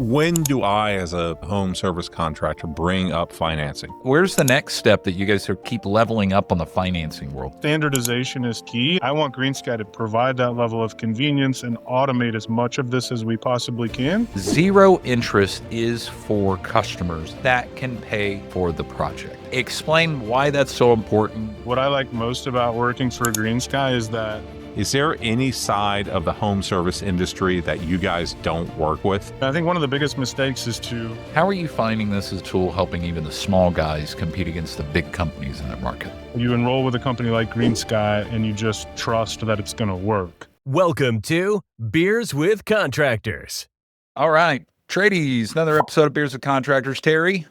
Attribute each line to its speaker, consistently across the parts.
Speaker 1: When do I, as a home service contractor, bring up financing?
Speaker 2: Where's the next step that you guys are keep leveling up on the financing world?
Speaker 3: Standardization is key. I want GreenSky to provide that level of convenience and automate as much of this as we possibly can.
Speaker 2: Zero interest is for customers that can pay for the project. Explain why that's so important.
Speaker 3: What I like most about working for GreenSky is that
Speaker 1: Is there any side of the home service industry that you guys don't work with?
Speaker 3: I think one of the biggest mistakes is to
Speaker 2: How are you finding this as a tool helping even the small guys compete against the big companies in that market?
Speaker 3: you enroll with a company like GreenSky and you just trust that it's going to work.
Speaker 4: Welcome to Beers with Contractors.
Speaker 2: All right, tradies, another episode of Beers with Contractors. Terry,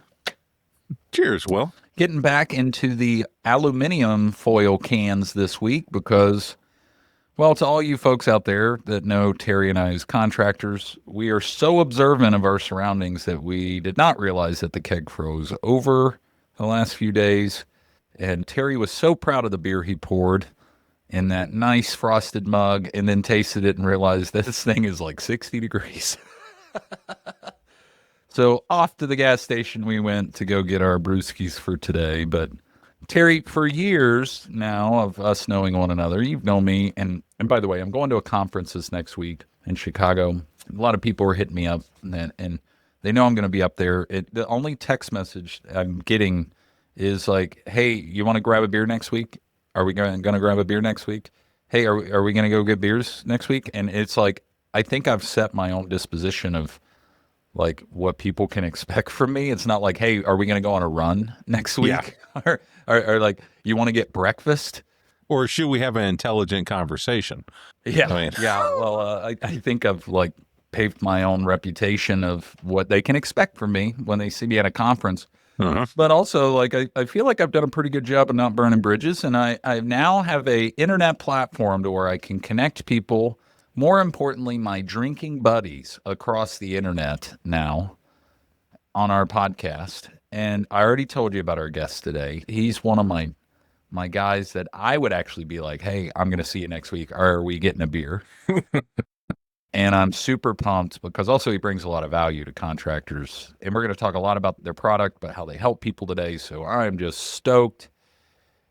Speaker 1: Cheers, Will.
Speaker 2: getting back into the aluminum foil cans this week because, well, to all you folks out there that know Terry and I as contractors, we are so observant of our surroundings that we did not realize that the keg froze over the last few days. And Terry was so proud of the beer he poured in that nice frosted mug and then tasted it and realized that this thing is like 60 degrees. So off to the gas station we went to go get our brewskis for today. But Terry, for years now of us knowing one another, you've known me. And by the way, I'm going to a conference this next week in Chicago. A lot of people are hitting me up and they know I'm going to be up there. The only text message I'm getting is like, hey, you want to grab a beer next week? Are we going to grab a beer next week? Hey, are we going to go get beers next week? And it's like, I think I've set my own disposition of like what people can expect from me. It's not like, hey, are we going to go on a run next week?
Speaker 1: Yeah.
Speaker 2: or like, you want to get breakfast?
Speaker 1: Or should we have an intelligent conversation?
Speaker 2: Yeah.
Speaker 1: I mean-
Speaker 2: Yeah. Well, I think I've like paved my own reputation of what they can expect from me when they see me at a conference.
Speaker 1: Uh-huh.
Speaker 2: But also, like, I feel like I've done a pretty good job of not burning bridges. And I now have a internet platform to where I can connect people. More importantly, my drinking buddies across the internet now on our podcast. And I already told you about our guest today. He's one of my guys that I would actually be like, hey, I'm going to see you next week. Are we getting a beer? And I'm super pumped because also he brings a lot of value to contractors. And we're going to talk a lot about their product, but how they help people today. So I'm just stoked.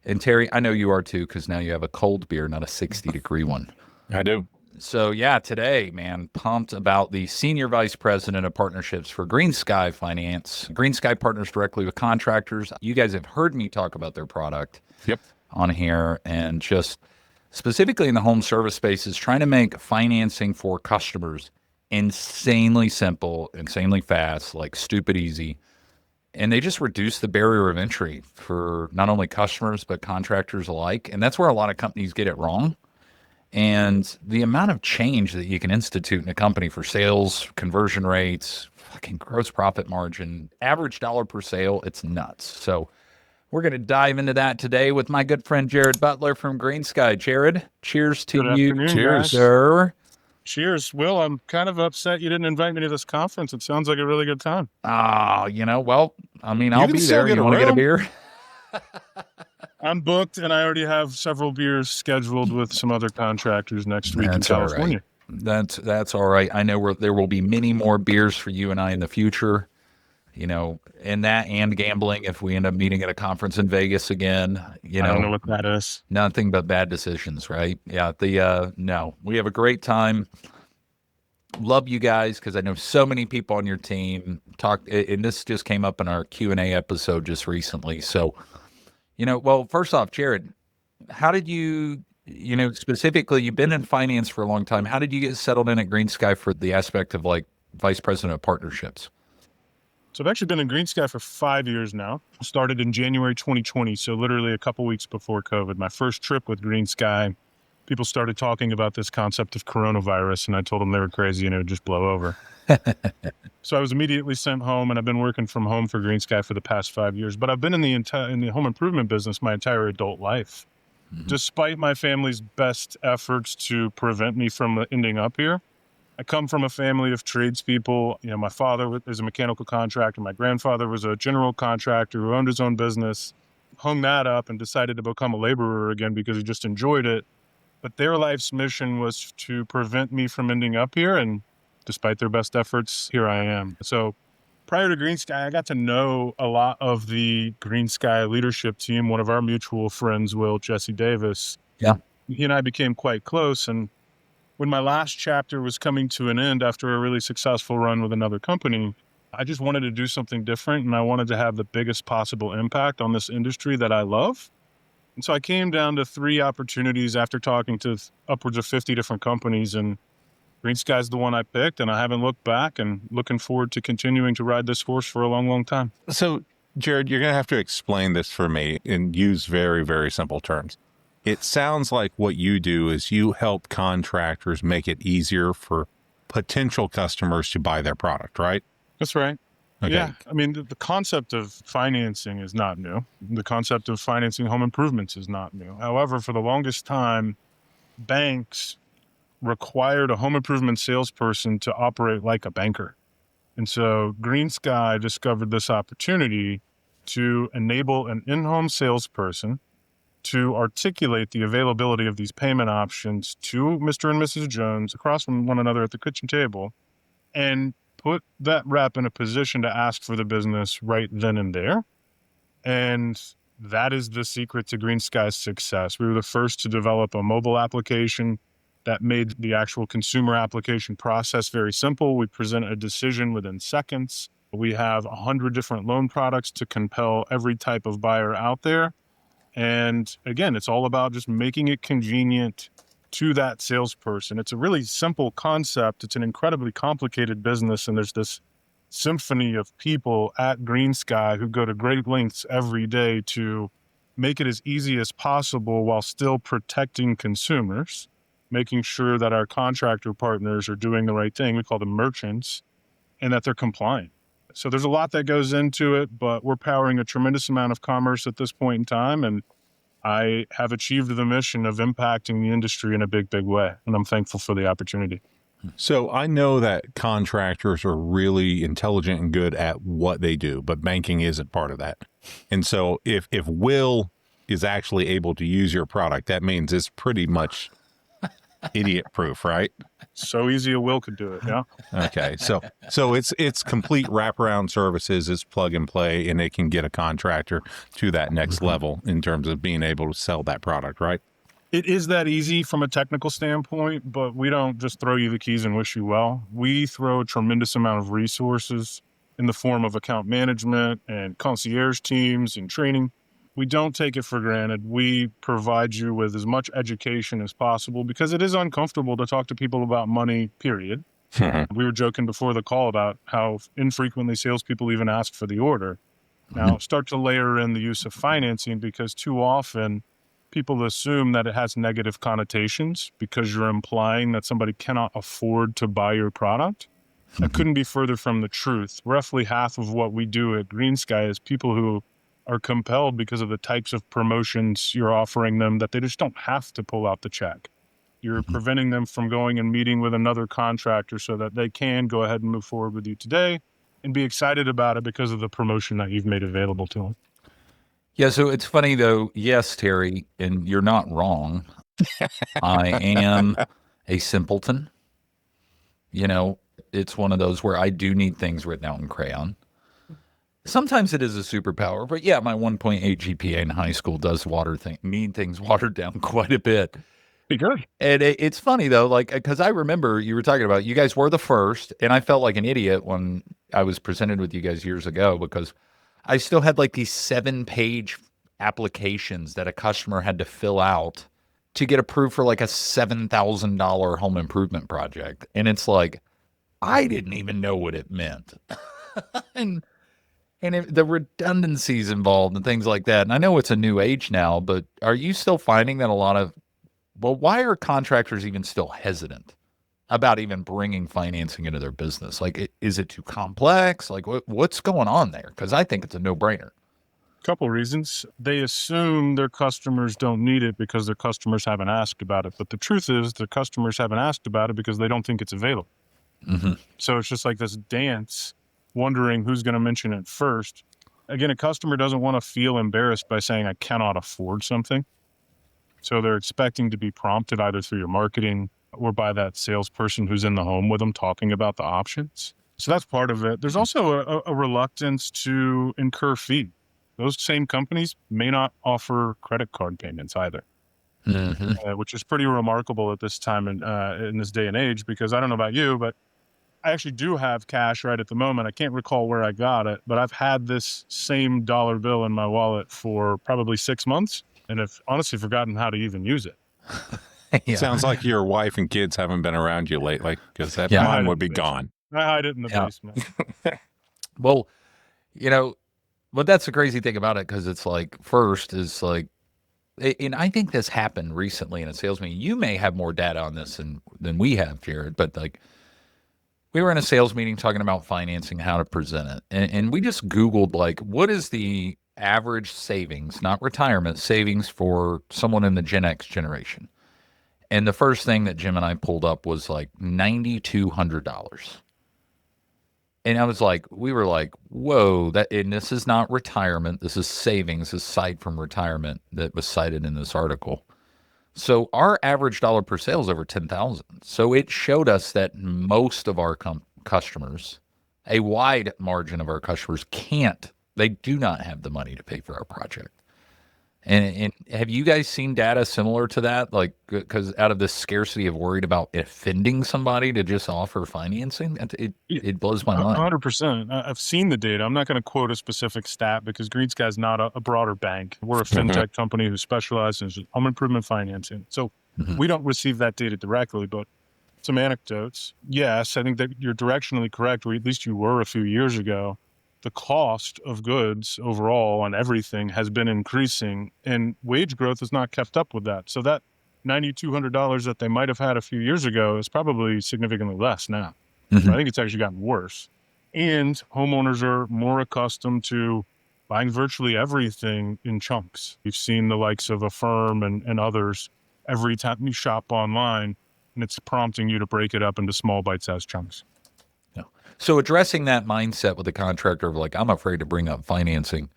Speaker 2: And Terry, I know you are too, because now you have a cold beer, not a 60-degree one.
Speaker 1: I do.
Speaker 2: So yeah, today, man, pumped about the Senior Vice President of Partnerships for GreenSky Finance. GreenSky partners directly with contractors. You guys have heard me talk about their product
Speaker 1: Yep.
Speaker 2: on here, and just specifically in the home service space is trying to make financing for customers insanely simple, insanely fast, like stupid easy. And they just reduce the barrier of entry for not only customers, but contractors alike. And that's where a lot of companies get it wrong. And the amount of change that you can institute in a company for sales, conversion rates, fucking gross profit margin, average dollar per sale, it's nuts. So we're going to dive into that today with my good friend Jerrod Butler from GreenSky. Jerrod, cheers to
Speaker 3: Good
Speaker 2: you,
Speaker 3: afternoon,
Speaker 1: Cheers.
Speaker 3: guys.
Speaker 2: sir.
Speaker 3: Cheers. Will, I'm kind of upset you didn't invite me to this conference. It sounds like a really good time.
Speaker 2: Well, I mean,
Speaker 1: You
Speaker 2: I'll
Speaker 1: can
Speaker 2: be
Speaker 1: still
Speaker 2: there.
Speaker 1: get
Speaker 2: You
Speaker 1: a
Speaker 2: want to get a
Speaker 1: room.
Speaker 2: beer?
Speaker 3: I'm booked and I already have several beers scheduled with some other contractors next week in
Speaker 2: That's all
Speaker 3: California.
Speaker 2: right. That's all right. I know there will be many more beers for you and I in the future. You know, and that and gambling if we end up meeting at a conference in Vegas again. You
Speaker 3: I
Speaker 2: know,
Speaker 3: don't know what that is.
Speaker 2: nothing but bad decisions, right? Yeah. No, we have a great time. Love you guys because I know so many people on your team and this just came up in our Q&A episode just recently. So, well, first off, Jerrod, how did you specifically, you've been in finance for a long time. How did you get settled in at GreenSky for the aspect of like vice president of partnerships?
Speaker 3: So I've actually been in GreenSky for 5 years now. Started in January 2020, so literally a couple weeks before COVID. My first trip with GreenSky, people started talking about this concept of coronavirus, and I told them they were crazy and it would just blow over. So I was immediately sent home, and I've been working from home for GreenSky for the past 5 years. But I've been in the home improvement business my entire adult life.
Speaker 2: Mm-hmm.
Speaker 3: Despite my family's best efforts to prevent me from ending up here, I come from a family of tradespeople. My father is a mechanical contractor. My grandfather was a general contractor who owned his own business, hung that up and decided to become a laborer again because he just enjoyed it. But their life's mission was to prevent me from ending up here. And despite their best efforts, here I am. So prior to GreenSky, I got to know a lot of the GreenSky leadership team. One of our mutual friends, Jesse Davis.
Speaker 2: Yeah.
Speaker 3: He and I became quite close. And when my last chapter was coming to an end after a really successful run with another company, I just wanted to do something different, and I wanted to have the biggest possible impact on this industry that I love. And so I came down to 3 opportunities after talking to upwards of 50 different companies, and GreenSky's the one I picked, and I haven't looked back, and looking forward to continuing to ride this horse for a long, long time.
Speaker 1: So, Jerrod, you're going to have to explain this for me and use very, very simple terms. It sounds like what you do is you help contractors make it easier for potential customers to buy their product, right?
Speaker 3: That's right.
Speaker 1: Okay.
Speaker 3: Yeah. I mean, the concept of financing is not new. The concept of financing home improvements is not new. However, for the longest time, banks required a home improvement salesperson to operate like a banker. And so GreenSky discovered this opportunity to enable an in-home salesperson to articulate the availability of these payment options to Mr. and Mrs. Jones across from one another at the kitchen table, and put that rep in a position to ask for the business right then and there. And that is the secret to GreenSky's success. We were the first to develop a mobile application that made the actual consumer application process very simple. We present a decision within seconds. We have 100 different loan products to compel every type of buyer out there. And again, it's all about just making it convenient to that salesperson. It's a really simple concept. It's an incredibly complicated business. And there's this symphony of people at GreenSky who go to great lengths every day to make it as easy as possible while still protecting consumers, making sure that our contractor partners are doing the right thing. We call them merchants, and that they're compliant. So there's a lot that goes into it, but we're powering a tremendous amount of commerce at this point in time. And I have achieved the mission of impacting the industry in a big, big way. And I'm thankful for the opportunity.
Speaker 1: So I know that contractors are really intelligent and good at what they do, but banking isn't part of that. And so if Will is actually able to use your product, that means it's pretty much idiot proof, right?
Speaker 3: So easy a Will could do it. Yeah.
Speaker 1: Okay. So it's complete wraparound services, it's plug and play, and it can get a contractor to that next level in terms of being able to sell that product, right?
Speaker 3: It is that easy from a technical standpoint, but we don't just throw you the keys and wish you well. We throw a tremendous amount of resources in the form of account management and concierge teams and training. We don't take it for granted. We provide you with as much education as possible because it is uncomfortable to talk to people about money, period. We were joking before the call about how infrequently salespeople even ask for the order. Now, start to layer in the use of financing because too often people assume that it has negative connotations because you're implying that somebody cannot afford to buy your product. That couldn't be further from the truth. Roughly half of what we do at GreenSky is people who are compelled because of the types of promotions you're offering them that they just don't have to pull out the check. You're preventing them from going and meeting with another contractor so that they can go ahead and move forward with you today and be excited about it because of the promotion that you've made available to them.
Speaker 2: Yeah, so it's funny though. Yes, Terry, and you're not wrong. I am a simpleton. You know, it's one of those where I do need things written out in crayon. Sometimes it is a superpower, but yeah, my 1.8 GPA in high school does need things watered down quite a bit.
Speaker 3: Be good.
Speaker 2: And it's funny though, like, because I remember you were talking about, you guys were the first, and I felt like an idiot when I was presented with you guys years ago because I still had like these 7-page applications that a customer had to fill out to get approved for like a $7,000 home improvement project. And it's like, I didn't even know what it meant. And the redundancies involved and things like that. And I know it's a new age now, but are you still finding that why are contractors even still hesitant about even bringing financing into their business? Like, is it too complex? Like, what's going on there? Because I think it's a no-brainer.
Speaker 3: Couple reasons. They assume their customers don't need it because their customers haven't asked about it. But the truth is their customers haven't asked about it because they don't think it's available. So it's just like this dance, wondering who's going to mention it first. Again, a customer doesn't want to feel embarrassed by saying, I cannot afford something. So they're expecting to be prompted either through your marketing, or by that salesperson who's in the home with them talking about the options. So that's part of it. There's also a reluctance to incur fee. Those same companies may not offer credit card payments either, which is pretty remarkable at this time in this day and age, because I don't know about you, but I actually do have cash right at the moment. I can't recall where I got it, but I've had this same dollar bill in my wallet for probably 6 months and have honestly forgotten how to even use it.
Speaker 2: Yeah.
Speaker 1: Sounds like your wife and kids haven't been around you lately, because that
Speaker 2: Yeah.
Speaker 1: mine would be gone.
Speaker 3: I hide it in the
Speaker 2: Yeah.
Speaker 3: basement.
Speaker 2: Well, but that's the crazy thing about it, because it's like, first is like, and I think this happened recently in a sales meeting. You may have more data on this than we have, Jerrod, but like, we were in a sales meeting talking about financing, how to present it. And we just Googled, like, what is the average savings, not retirement, savings for someone in the Gen X generation? And the first thing that Jim and I pulled up was like $9,200. And I was like, we were like, whoa, and this is not retirement. This is savings aside from retirement that was cited in this article. So our average dollar per sale is over 10,000. So it showed us that most of our customers, a wide margin of our customers they do not have the money to pay for our project. And have you guys seen data similar to that? Like, because out of this scarcity of worried about offending somebody to just offer financing, it blows my mind.
Speaker 3: 100%. I've seen the data. I'm not going to quote a specific stat because GreenSky is not a broader bank. We're a fintech company who specializes in home improvement financing. So we don't receive that data directly, but some anecdotes. Yes, I think that you're directionally correct, or at least you were a few years ago. The cost of goods overall on everything has been increasing, and wage growth has not kept up with that. So that $9,200 that they might have had a few years ago is probably significantly less now. So I think it's actually gotten worse. And homeowners are more accustomed to buying virtually everything in chunks. We've seen the likes of Affirm and others every time you shop online, and it's prompting you to break it up into small bite-sized chunks.
Speaker 2: So addressing that mindset with the contractor of like, I'm afraid to bring up financing.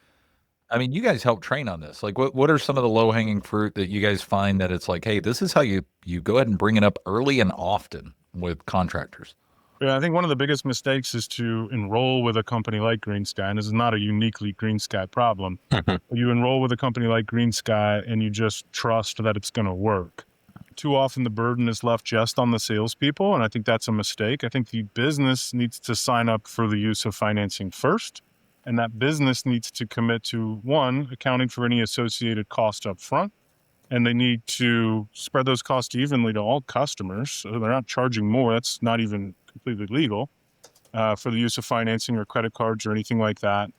Speaker 2: I mean, you guys help train on this. Like, what are some of the low hanging fruit that you guys find that it's like, hey, this is how you go ahead and bring it up early and often with contractors?
Speaker 3: Yeah, I think one of the biggest mistakes is to enroll with a company like GreenSky, and this is not a uniquely GreenSky problem. You enroll with a company like GreenSky and you just trust that it's going to work. Too often the burden is left just on the salespeople, and I think that's a mistake. I think the business needs to sign up for the use of financing first, and that business needs to commit to, one, accounting for any associated cost up front, and they need to spread those costs evenly to all customers, so they're not charging more. That's not even completely legal for the use of financing or credit cards or anything like that.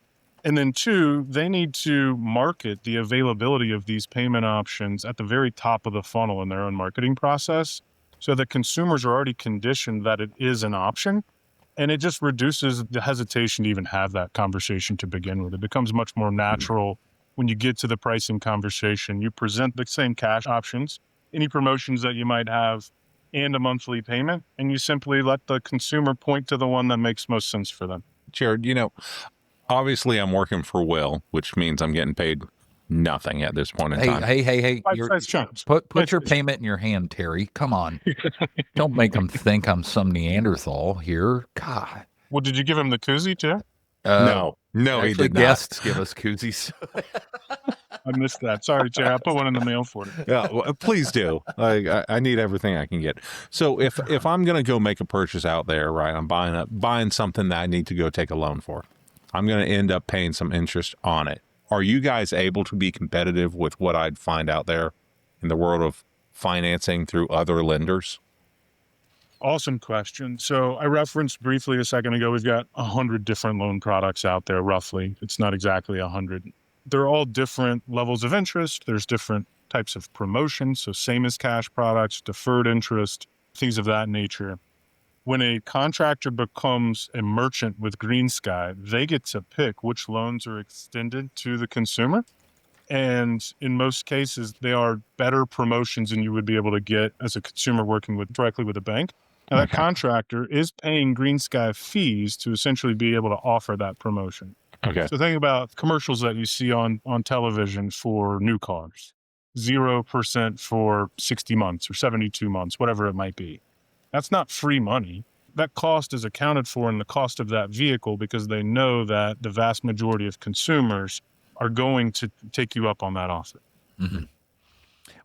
Speaker 3: And then two, they need to market the availability of these payment options at the very top of the funnel in their own marketing process, so that consumers are already conditioned that it is an option. And it just reduces the hesitation to even have that conversation to begin with. It becomes much more natural when you get to the pricing conversation. You present the same cash options, any promotions that you might have, and a monthly payment, and you simply let the consumer point to the one that makes most sense for them.
Speaker 1: Jerrod, obviously I'm working for Will, which means I'm getting paid nothing at this point in time.
Speaker 2: Hey.
Speaker 3: Bite-sized chunks.
Speaker 2: Put your payment in your hand, Terry. Come on. Don't make them think I'm some Neanderthal here. God.
Speaker 3: Well, did you give him the koozie too?
Speaker 1: No, he
Speaker 2: Actually,
Speaker 1: did not.
Speaker 2: guests give us koozies.
Speaker 3: I missed that. Sorry, Jay. I'll put one in the mail for you.
Speaker 1: Yeah, well, please do. I need everything I can get. So if I'm going to go make a purchase out there, right, I'm buying something that I need to go take a loan for, I'm going to end up paying some interest on it. Are you guys able to be competitive with what I'd find out there in the world of financing through other lenders?
Speaker 3: Awesome question. So I referenced briefly a second ago, we've got 100 different loan products out there, roughly. It's not exactly 100. They're all different levels of interest. There's different types of promotions. So same as cash products, deferred interest, things of that nature. When a contractor becomes a merchant with GreenSky, they get to pick which loans are extended to the consumer. And in most cases, they are better promotions than you would be able to get as a consumer working directly with a bank. Now, that contractor is paying GreenSky fees to essentially be able to offer that promotion.
Speaker 1: Okay.
Speaker 3: So think about commercials that you see on television for new cars. 0% for 60 months or 72 months, whatever it might be. That's not free money. That cost is accounted for in the cost of that vehicle because they know that the vast majority of consumers are going to take you up on that offer.
Speaker 2: Mm-hmm.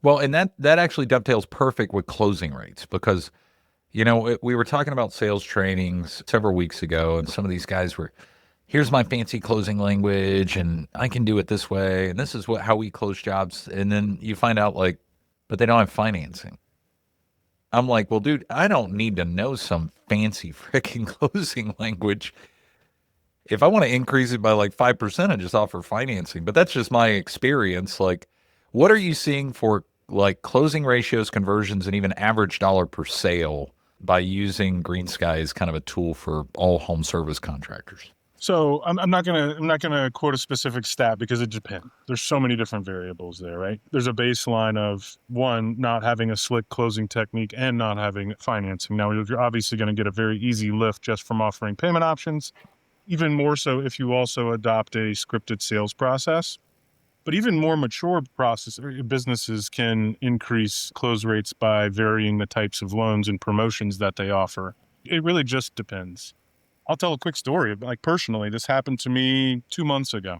Speaker 2: Well, and that actually dovetails perfect with closing rates because, we were talking about sales trainings several weeks ago, and some of these guys were, here's my fancy closing language, and I can do it this way, and this is how we close jobs. And then you find out, but they don't have financing. I'm like, well, dude, I don't need to know some fancy freaking closing language. If I want to increase it by 5%, I just offer financing. But that's just my experience. What are you seeing for closing ratios, conversions, and even average dollar per sale by using GreenSky as kind of a tool for all home service contractors?
Speaker 3: So I'm not gonna quote a specific stat because it depends. There's so many different variables there, right? There's a baseline of one, not having a slick closing technique and not having financing. Now you're obviously going to get a very easy lift just from offering payment options. Even more so if you also adopt a scripted sales process. But even more mature businesses can increase close rates by varying the types of loans and promotions that they offer. It really just depends. I'll tell a quick story. Personally, this happened to me 2 months ago.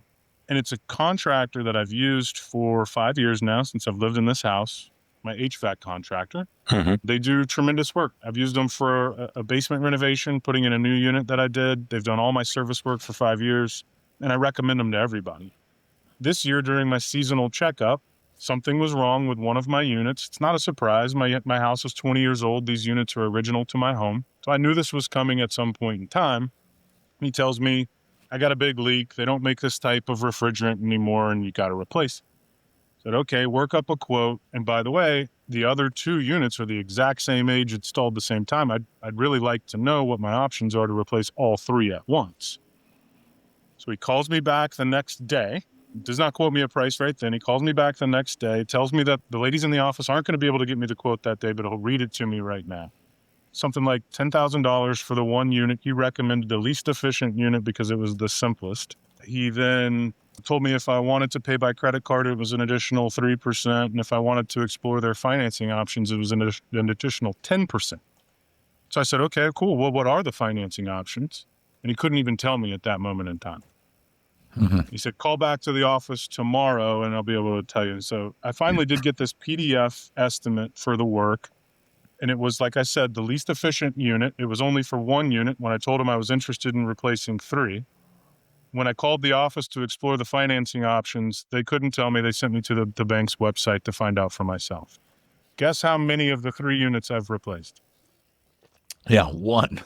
Speaker 3: And it's a contractor that I've used for 5 years now since I've lived in this house, my HVAC contractor.
Speaker 1: Mm-hmm.
Speaker 3: They do tremendous work. I've used them for a basement renovation, putting in a new unit that I did. They've done all my service work for 5 years, and I recommend them to everybody. This year during my seasonal checkup, something was wrong with one of my units. It's not a surprise. My house is 20 years old. These units are original to my home. So I knew this was coming at some point in time. He tells me, I got a big leak. They don't make this type of refrigerant anymore, and you got to replace it. I said, okay, work up a quote. And by the way, the other 2 units are the exact same age, installed the same time. I'd really like to know what my options are to replace all 3 at once. So he calls me back the next day. Does not quote me a price right then. He calls me back the next day, tells me that the ladies in the office aren't going to be able to get me the quote that day, but he'll read it to me right now. Something like $10,000 for the one unit. He recommended the least efficient unit because it was the simplest. He then told me if I wanted to pay by credit card, it was an additional 3%. And if I wanted to explore their financing options, it was an additional 10%. So I said, okay, cool. Well, what are the financing options? And he couldn't even tell me at that moment in time. Mm-hmm. He said, call back to the office tomorrow and I'll be able to tell you. So I finally did get this PDF estimate for the work. And it was, like I said, the least efficient unit. It was only for one unit when I told him I was interested in replacing 3. When I called the office to explore the financing options, they couldn't tell me. They sent me to the bank's website to find out for myself. Guess how many of the 3 units I've replaced?
Speaker 2: Yeah, 1.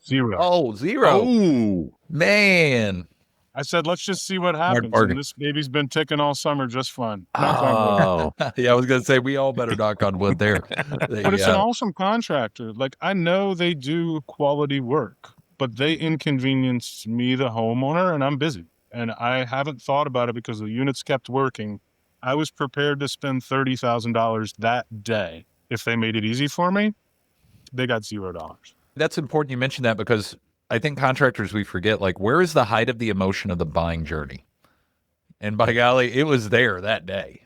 Speaker 3: 0.
Speaker 2: Oh, 0.
Speaker 1: Oh,
Speaker 2: man.
Speaker 3: I said, let's just see what happens. And this baby's been ticking all summer just fine.
Speaker 1: oh,
Speaker 2: Yeah, I was going to say, we all better knock on wood there.
Speaker 3: But it's an awesome contractor. I know they do quality work, but they inconvenience me, the homeowner, and I'm busy. And I haven't thought about it because the units kept working. I was prepared to spend $30,000 that day. If they made it easy for me, they got $0.
Speaker 2: That's important you mentioned that because I think contractors, we forget, where is the height of the emotion of the buying journey? And by golly, it was there that day.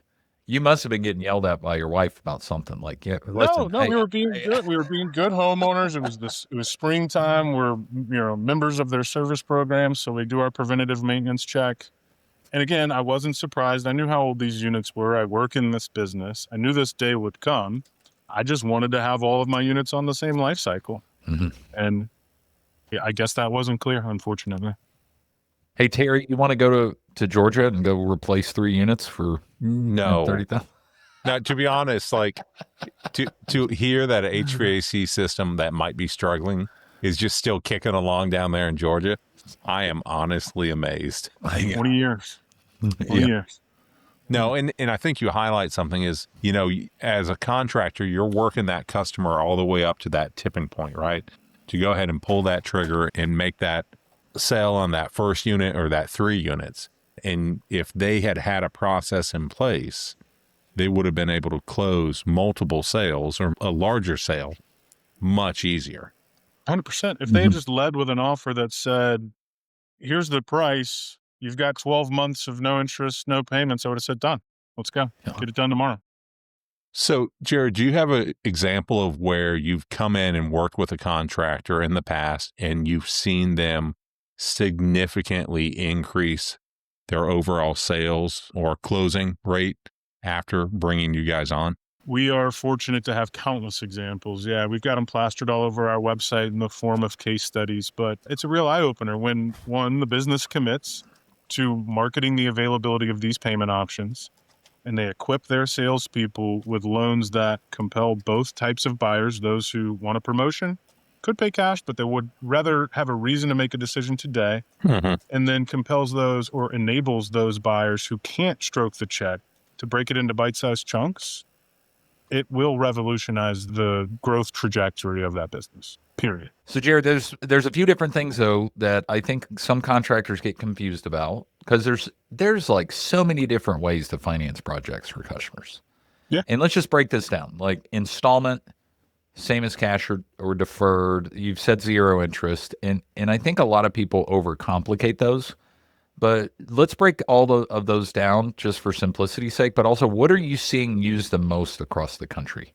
Speaker 2: You must have been getting yelled at by your wife about something listen.
Speaker 3: No, we were being good. We were being good homeowners. It was springtime. We're, members of their service program. So we do our preventative maintenance check. And again, I wasn't surprised. I knew how old these units were. I work in this business. I knew this day would come. I just wanted to have all of my units on the same life cycle. Mm-hmm. And I guess that wasn't clear, unfortunately.
Speaker 2: Hey, Terry, you want to go to Georgia and go replace 3 units for
Speaker 1: no.
Speaker 2: $30,000?
Speaker 1: Now, to be honest, to hear that an HVAC system that might be struggling is just still kicking along down there in Georgia, I am honestly amazed.
Speaker 3: 20 years. 20 years.
Speaker 1: No, and I think you highlight something is, as a contractor, you're working that customer all the way up to that tipping point, right? To go ahead and pull that trigger and make that sale on that first unit or that 3 units. And if they had had a process in place, they would have been able to close multiple sales or a larger sale much easier.
Speaker 3: 100%. If they had just led with an offer that said, here's the price, you've got 12 months of no interest, no payments, I would have said, done. Let's go. Get it done tomorrow.
Speaker 1: So, Jerrod, do you have an example of where you've come in and worked with a contractor in the past and you've seen them significantly increase their overall sales or closing rate after bringing you guys on?
Speaker 3: We are fortunate to have countless examples. Yeah, we've got them plastered all over our website in the form of case studies, but it's a real eye-opener when, one, the business commits to marketing the availability of these payment options, and they equip their salespeople with loans that compel both types of buyers, those who want a promotion, could pay cash, but they would rather have a reason to make a decision today, and then compels those or enables those buyers who can't stroke the check to break it into bite-sized chunks. It will revolutionize the growth trajectory of that business, period.
Speaker 2: So, Jerrod, there's a few different things, though, that I think some contractors get confused about, because there's like so many different ways to finance projects for customers.
Speaker 3: Yeah.
Speaker 2: And let's just break this down. Like installment, same as cash or deferred. You've said zero interest. And I think a lot of people overcomplicate those. But let's break all of those down just for simplicity's sake. But also, what are you seeing used the most across the country?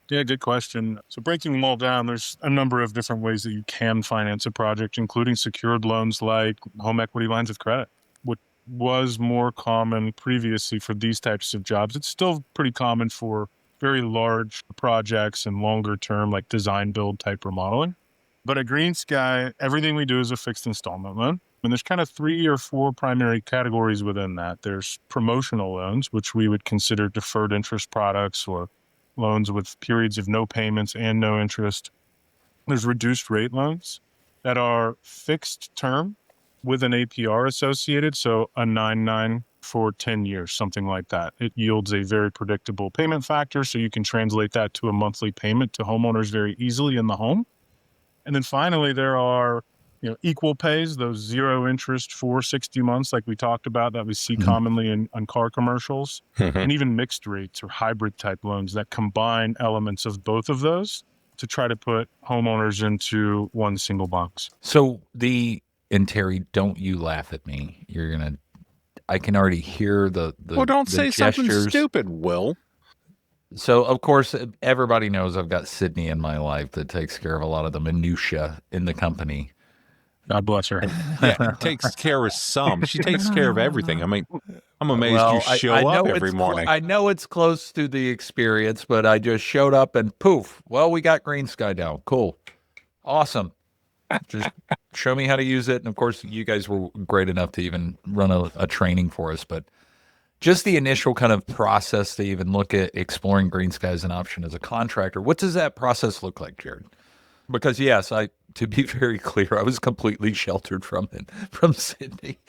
Speaker 3: Yeah, good question. So breaking them all down, there's a number of different ways that you can finance a project, including secured loans like home equity lines of credit, which was more common previously for these types of jobs. It's still pretty common for very large projects and longer term, like design build type remodeling. But at GreenSky, everything we do is a fixed installment loan. And there's kind of 3 or 4 primary categories within that. There's promotional loans, which we would consider deferred interest products or loans with periods of no payments and no interest. There's reduced rate loans that are fixed term with an APR associated, so a 9.9 for 10 years, something like that. It yields a very predictable payment factor, so you can translate that to a monthly payment to homeowners very easily in the home. And then finally, there are equal pays, those zero interest for 60 months, like we talked about, that we see commonly on car commercials, and even mixed rates or hybrid type loans that combine elements of both of those to try to put homeowners into one single box.
Speaker 2: So and Terry, don't you laugh at me. I can already hear the
Speaker 1: Well, don't
Speaker 2: the
Speaker 1: say
Speaker 2: gestures.
Speaker 1: something stupid, Will.
Speaker 2: So, of course, everybody knows I've got Sydney in my life that takes care of a lot of the minutia in the company.
Speaker 3: God bless her.
Speaker 1: Yeah, takes care of some. She takes care of everything. I mean, I'm amazed you show
Speaker 2: I know
Speaker 1: up every morning.
Speaker 2: I know it's close to the experience, but I just showed up and poof. Well, we got GreenSky now. Cool. Awesome. Just show me how to use it. And of course, you guys were great enough to even run a training for us. But just the initial kind of process to even look at exploring GreenSky as an option as a contractor. What does that process look like, Jerrod? Because yes, to be very clear, I was completely sheltered from Sydney.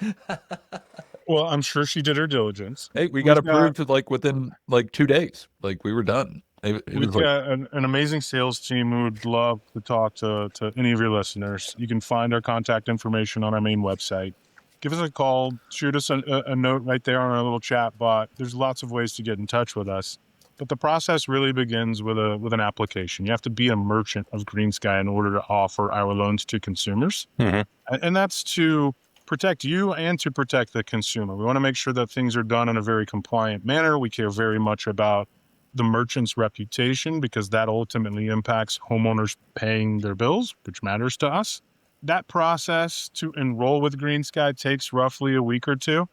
Speaker 3: Well, I'm sure she did her diligence.
Speaker 2: Hey, we got approved within 2 days. Like we were done.
Speaker 3: We've got an amazing sales team who would love to talk to any of your listeners. You can find our contact information on our main website. Give us a call, shoot us a note right there on our little chat bot. There's lots of ways to get in touch with us. But the process really begins with an application. You have to be a merchant of GreenSky in order to offer our loans to consumers. And that's to protect you and to protect the consumer. We want to make sure that things are done in a very compliant manner. We care very much about the merchant's reputation because that ultimately impacts homeowners paying their bills, which matters to us. That process to enroll with GreenSky takes roughly a week or two.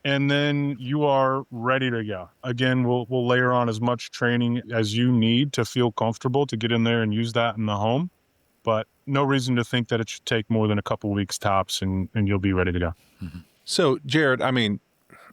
Speaker 3: And then you are ready to go. Again, we'll layer on as much training as you need to feel comfortable to get in there and use that in the home. But no reason to think that it should take more than a couple weeks tops and you'll be ready to go.
Speaker 1: So, Jerrod, I mean,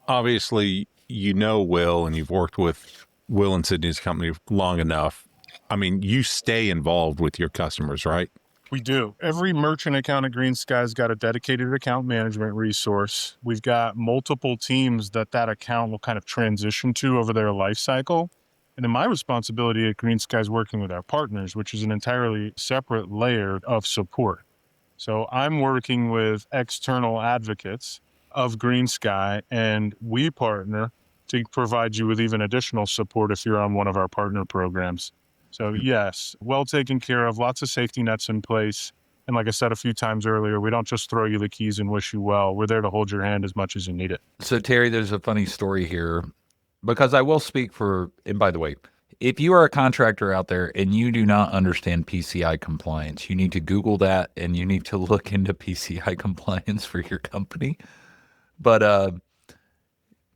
Speaker 1: obviously, Will and you've worked with Will and Sydney's company long enough. I mean, you stay involved with your customers, right?
Speaker 3: We do. Every merchant account at GreenSky's got a dedicated account management resource. We've got multiple teams that account will kind of transition to over their life cycle. And then my responsibility at GreenSky is working with our partners, which is an entirely separate layer of support. So I'm working with external advocates of GreenSky, and we partner to provide you with even additional support if you're on one of our partner programs. So yes, well taken care of, lots of safety nets in place. And like I said a few times earlier, we don't just throw you the keys and wish you well. We're there to hold your hand as much as you need it.
Speaker 2: So Terry, there's a funny story here because I will speak for, and by the way, if you are a contractor out there and you do not understand PCI compliance, you need to Google that and you need to look into PCI compliance for your company. But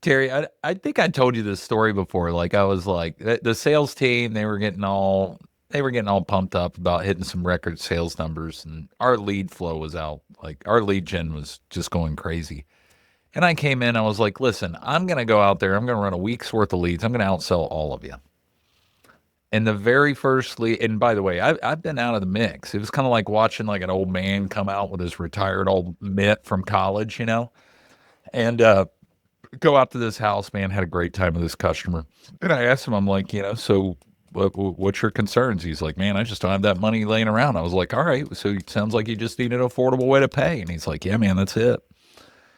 Speaker 2: Terry, I think I told you this story before. Like I was like the sales team, they were getting all pumped up about hitting some record sales numbers, and our lead flow was out. Like our lead gen was just going crazy. And I came in, I was like, listen, I'm going to go out there, I'm going to run a week's worth of leads. I'm going to outsell all of you. And the very first lead, and by the way, I've been out of the mix. It was kind of like watching like an old man come out with his retired old mitt from college, and go out to this house, man, had a great time with this customer. And I asked him, I'm like, so what's your concerns? He's like, man, I just don't have that money laying around. I was like, all right, so it sounds like you just need an affordable way to pay. And he's like, yeah, man, that's it.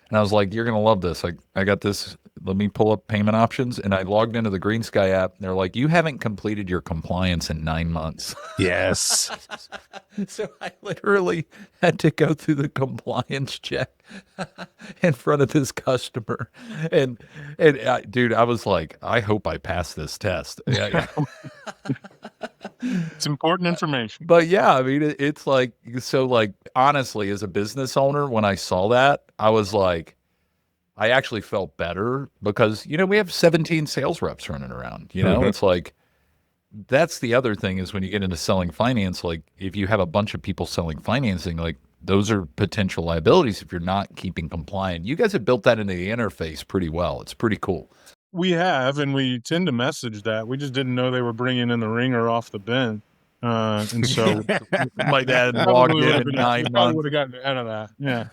Speaker 2: And I was like, you're going to love this. I got this. Let me pull up payment options. And I logged into the GreenSky app. And they're like, you haven't completed your compliance in 9 months.
Speaker 1: Yes.
Speaker 2: So I literally had to go through the compliance check in front of this customer. And dude, I was like, I hope I pass this test. Yeah.
Speaker 3: It's important information.
Speaker 2: But yeah, I mean, it's like, so like, honestly, as a business owner, when I saw that, I was like, I actually felt better because, we have 17 sales reps running around, it's like, that's the other thing is when you get into selling finance, like if you have a bunch of people selling financing, like those are potential liabilities if you're not keeping compliant. You guys have built that into the interface pretty well. It's pretty cool.
Speaker 3: We have, and we tend to message that. We just didn't know they were bringing in the ringer off the bench. And so
Speaker 2: my dad logged in 9 months.
Speaker 3: Would have gotten out of that. Yeah.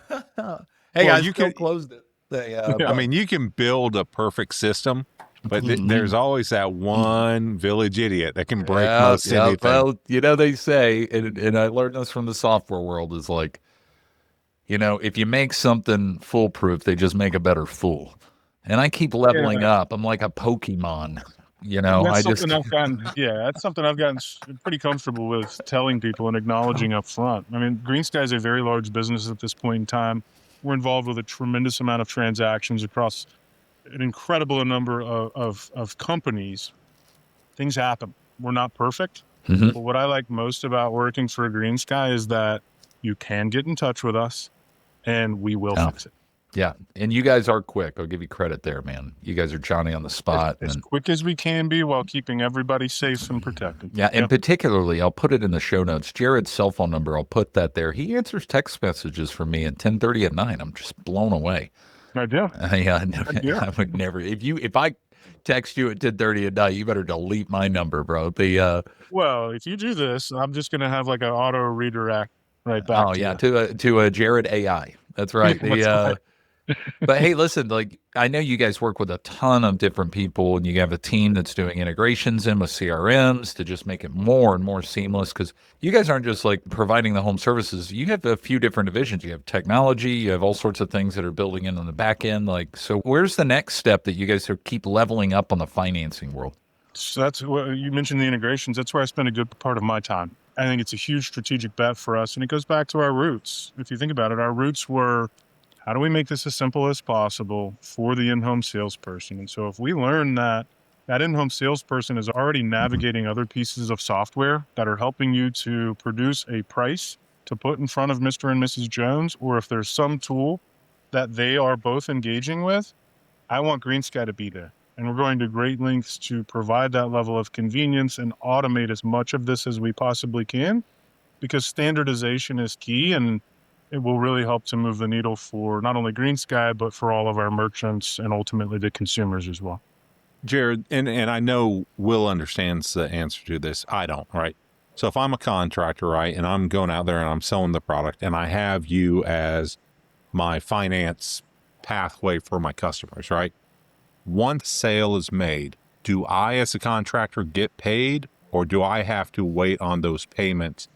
Speaker 2: Hey,
Speaker 1: Well,
Speaker 2: guys, you closed it.
Speaker 1: I mean, you can build a perfect system, but there's always that one village idiot that can break most anything.
Speaker 2: Well, they say, and I learned this from the software world, is like, if you make something foolproof, they just make a better fool. And I keep leveling up. I'm like a Pokemon,
Speaker 3: That's something I've gotten pretty comfortable with telling people and acknowledging up front. I mean, GreenSky is a very large business at this point in time. We're involved with a tremendous amount of transactions across an incredible number of companies. Things happen. We're not perfect.
Speaker 2: Mm-hmm.
Speaker 3: But what I like most about working for GreenSky is that you can get in touch with us and we will fix it.
Speaker 2: Yeah. And you guys are quick. I'll give you credit there, man. You guys are Johnny on the spot.
Speaker 3: As quick as we can be while keeping everybody safe and protected.
Speaker 2: Yeah. And particularly, I'll put it in the show notes. Jerrod's cell phone number, I'll put that there. He answers text messages for me at 10:30 at night. I'm just blown away.
Speaker 3: I do.
Speaker 2: I would never. If I text you at 10:30 at night, you better delete my number, bro.
Speaker 3: Well, if you do this, I'm just going to have like an auto redirect right back.
Speaker 2: To a Jerrod AI. That's right. But hey, listen, like I know you guys work with a ton of different people and you have a team that's doing integrations in with CRMs to just make it more and more seamless because you guys aren't just like providing the home services. You have a few different divisions. You have technology, you have all sorts of things that are building in on the back end. Like, so where's the next step that you guys keep leveling up on the financing world?
Speaker 3: So that's what you mentioned, the integrations. That's where I spend a good part of my time. I think it's a huge strategic bet for us. And it goes back to our roots. If you think about it, our roots were, how do we make this as simple as possible for the in-home salesperson? And so if we learn that in-home salesperson is already navigating other pieces of software that are helping you to produce a price to put in front of Mr. and Mrs. Jones, or if there's some tool that they are both engaging with, I want GreenSky to be there. And we're going to great lengths to provide that level of convenience and automate as much of this as we possibly can, because standardization is key and it will really help to move the needle for not only GreenSky, but for all of our merchants and ultimately the consumers as well.
Speaker 1: Jerrod, and I know Will understands the answer to this. I don't, right? So if I'm a contractor, right, and I'm going out there and I'm selling the product and I have you as my finance pathway for my customers, right? Once sale is made, do I as a contractor get paid or do I have to wait on those payments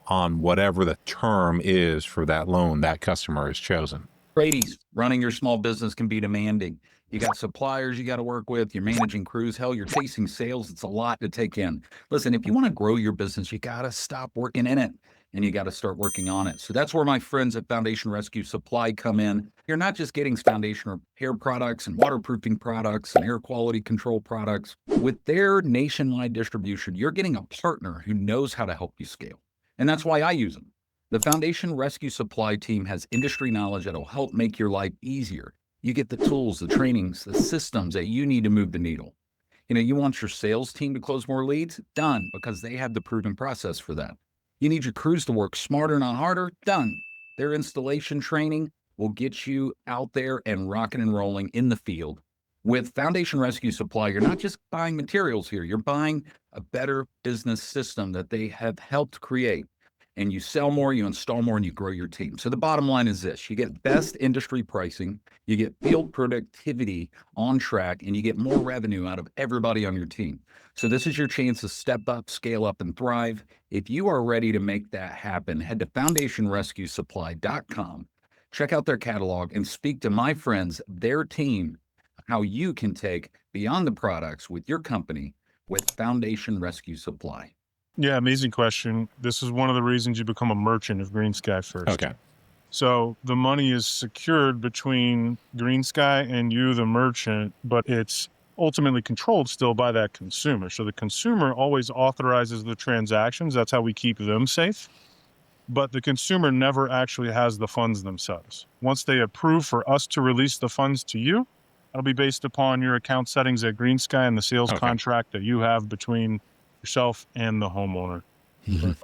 Speaker 1: on whatever the term is for that loan that customer has chosen?
Speaker 2: Ladies, running your small business can be demanding. You got suppliers you got to work with. You're managing crews. Hell, you're chasing sales. It's a lot to take in. Listen, if you want to grow your business, you got to stop working in it and you got to start working on it. So that's where my friends at Foundation Rescue Supply come in. You're not just getting foundation repair products and waterproofing products and air quality control products. With their nationwide distribution, you're getting a partner who knows how to help you scale. And that's why I use them. The Foundation Rescue Supply team has industry knowledge that'll help make your life easier. You get the tools, the trainings, the systems that you need to move the needle. You want your sales team to close more leads? Done, because they have the proven process for that. You need your crews to work smarter, not harder? Done. Their installation training will get you out there and rocking and rolling in the field. With Foundation Rescue Supply, you're not just buying materials here, you're buying a better business system that they have helped create. And you sell more, you install more, and you grow your team. So the bottom line is this: you get best industry pricing, you get field productivity on track, and you get more revenue out of everybody on your team. So this is your chance to step up, scale up, and thrive. If you are ready to make that happen, head to foundationrescuesupply.com, check out their catalog, and speak to my friends, their team, how you can take beyond the products with your company with Foundation Rescue Supply.
Speaker 3: Yeah, amazing question. This is one of the reasons you become a merchant of GreenSky first.
Speaker 1: Okay.
Speaker 3: So the money is secured between GreenSky and you, the merchant, but it's ultimately controlled still by that consumer. So the consumer always authorizes the transactions. That's how we keep them safe. But the consumer never actually has the funds themselves. Once they approve for us to release the funds to you, that'll be based upon your account settings at GreenSky and the sales contract that you have between yourself and the homeowner.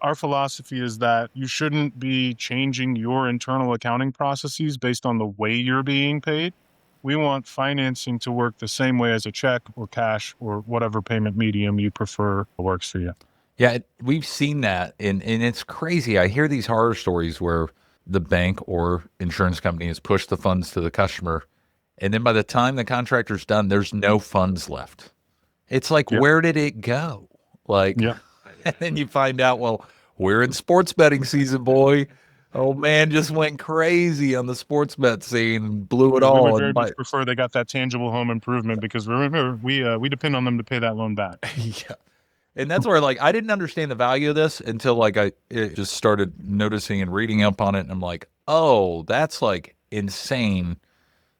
Speaker 3: Our philosophy is that you shouldn't be changing your internal accounting processes based on the way you're being paid. We want financing to work the same way as a check or cash or whatever payment medium you prefer works for you.
Speaker 2: Yeah, we've seen that, and it's crazy. I hear these horror stories where the bank or insurance company has pushed the funds to the customer, and then by the time the contractor's done, there's no funds left. It's like, where did it go? Like, and then you find out, well, we're in sports betting season, boy. Oh man, just went crazy on the sports bet scene and blew it all.
Speaker 3: We would very much prefer they got that tangible home improvement, because remember, we depend on them to pay that loan back.
Speaker 2: Yeah. And that's where, like, I didn't understand the value of this until I just started noticing and reading up on it. And I'm like, oh, that's like insane,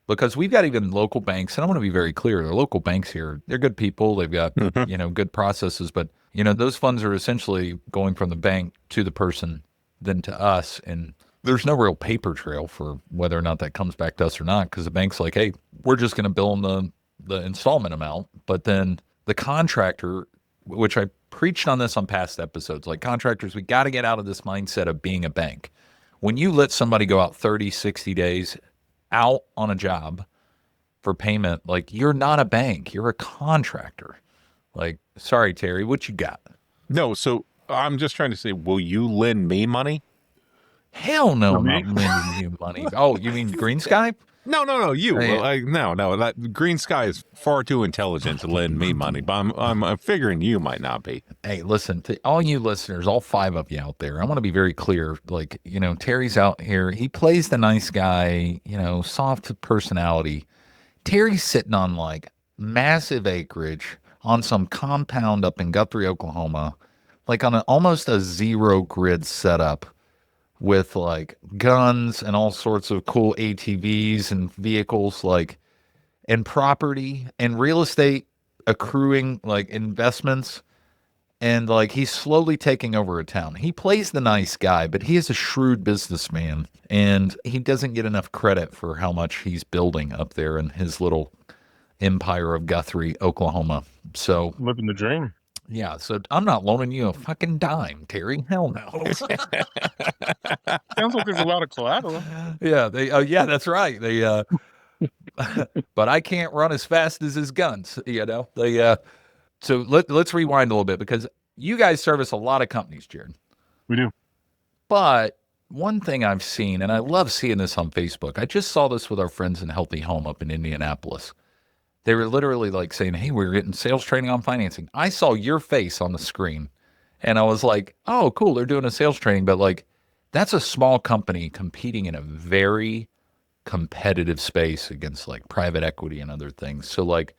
Speaker 2: because we've got even local banks. And I want to be very clear. The local banks here, they're good people. They've got, good processes, but those funds are essentially going from the bank to the person, then to us. And there's no real paper trail for whether or not that comes back to us or not, because the bank's like, hey, we're just going to bill them the installment amount. But then the contractor, which I preached on this on past episodes, like, contractors, we got to get out of this mindset of being a bank. When you let somebody go out 30, 60 days out on a job for payment, like, you're not a bank, you're a contractor. Like, sorry, Terry, what you got?
Speaker 1: No, so I'm just trying to say, will you lend me money?
Speaker 2: Hell no, I'm not lending you money. Oh, you mean GreenSky?
Speaker 1: No, you.
Speaker 2: Hey.
Speaker 1: No. That GreenSky is far too intelligent to lend me money, but I'm figuring you might not be.
Speaker 2: Hey, listen, to all you listeners, all 5 of you out there, I want to be very clear. Like, Terry's out here. He plays the nice guy, soft personality. Terry's sitting on, like, massive acreage on some compound up in Guthrie, Oklahoma, like on almost a zero grid setup with, like, guns and all sorts of cool ATVs and vehicles, like, and property and real estate accruing, like, investments. And, like, he's slowly taking over a town. He plays the nice guy, but he is a shrewd businessman, and he doesn't get enough credit for how much he's building up there in his little empire of Guthrie, Oklahoma. So,
Speaker 3: living the dream.
Speaker 2: Yeah, so I'm not loaning you a fucking dime, Terry. Hell no.
Speaker 3: Sounds like there's a lot of collateral.
Speaker 2: Yeah, yeah, that's right. They but I can't run as fast as his guns, so let's rewind a little bit, because you guys service a lot of companies, Jerrod.
Speaker 3: We do.
Speaker 2: But one thing I've seen, and I love seeing this on Facebook, I just saw this with our friends in Healthy Home up in Indianapolis. They were literally, like, saying, hey, we're getting sales training on financing. I saw your face on the screen, and I was like, oh, cool, they're doing a sales training. But, like, that's a small company competing in a very competitive space against, like, private equity and other things. So, like,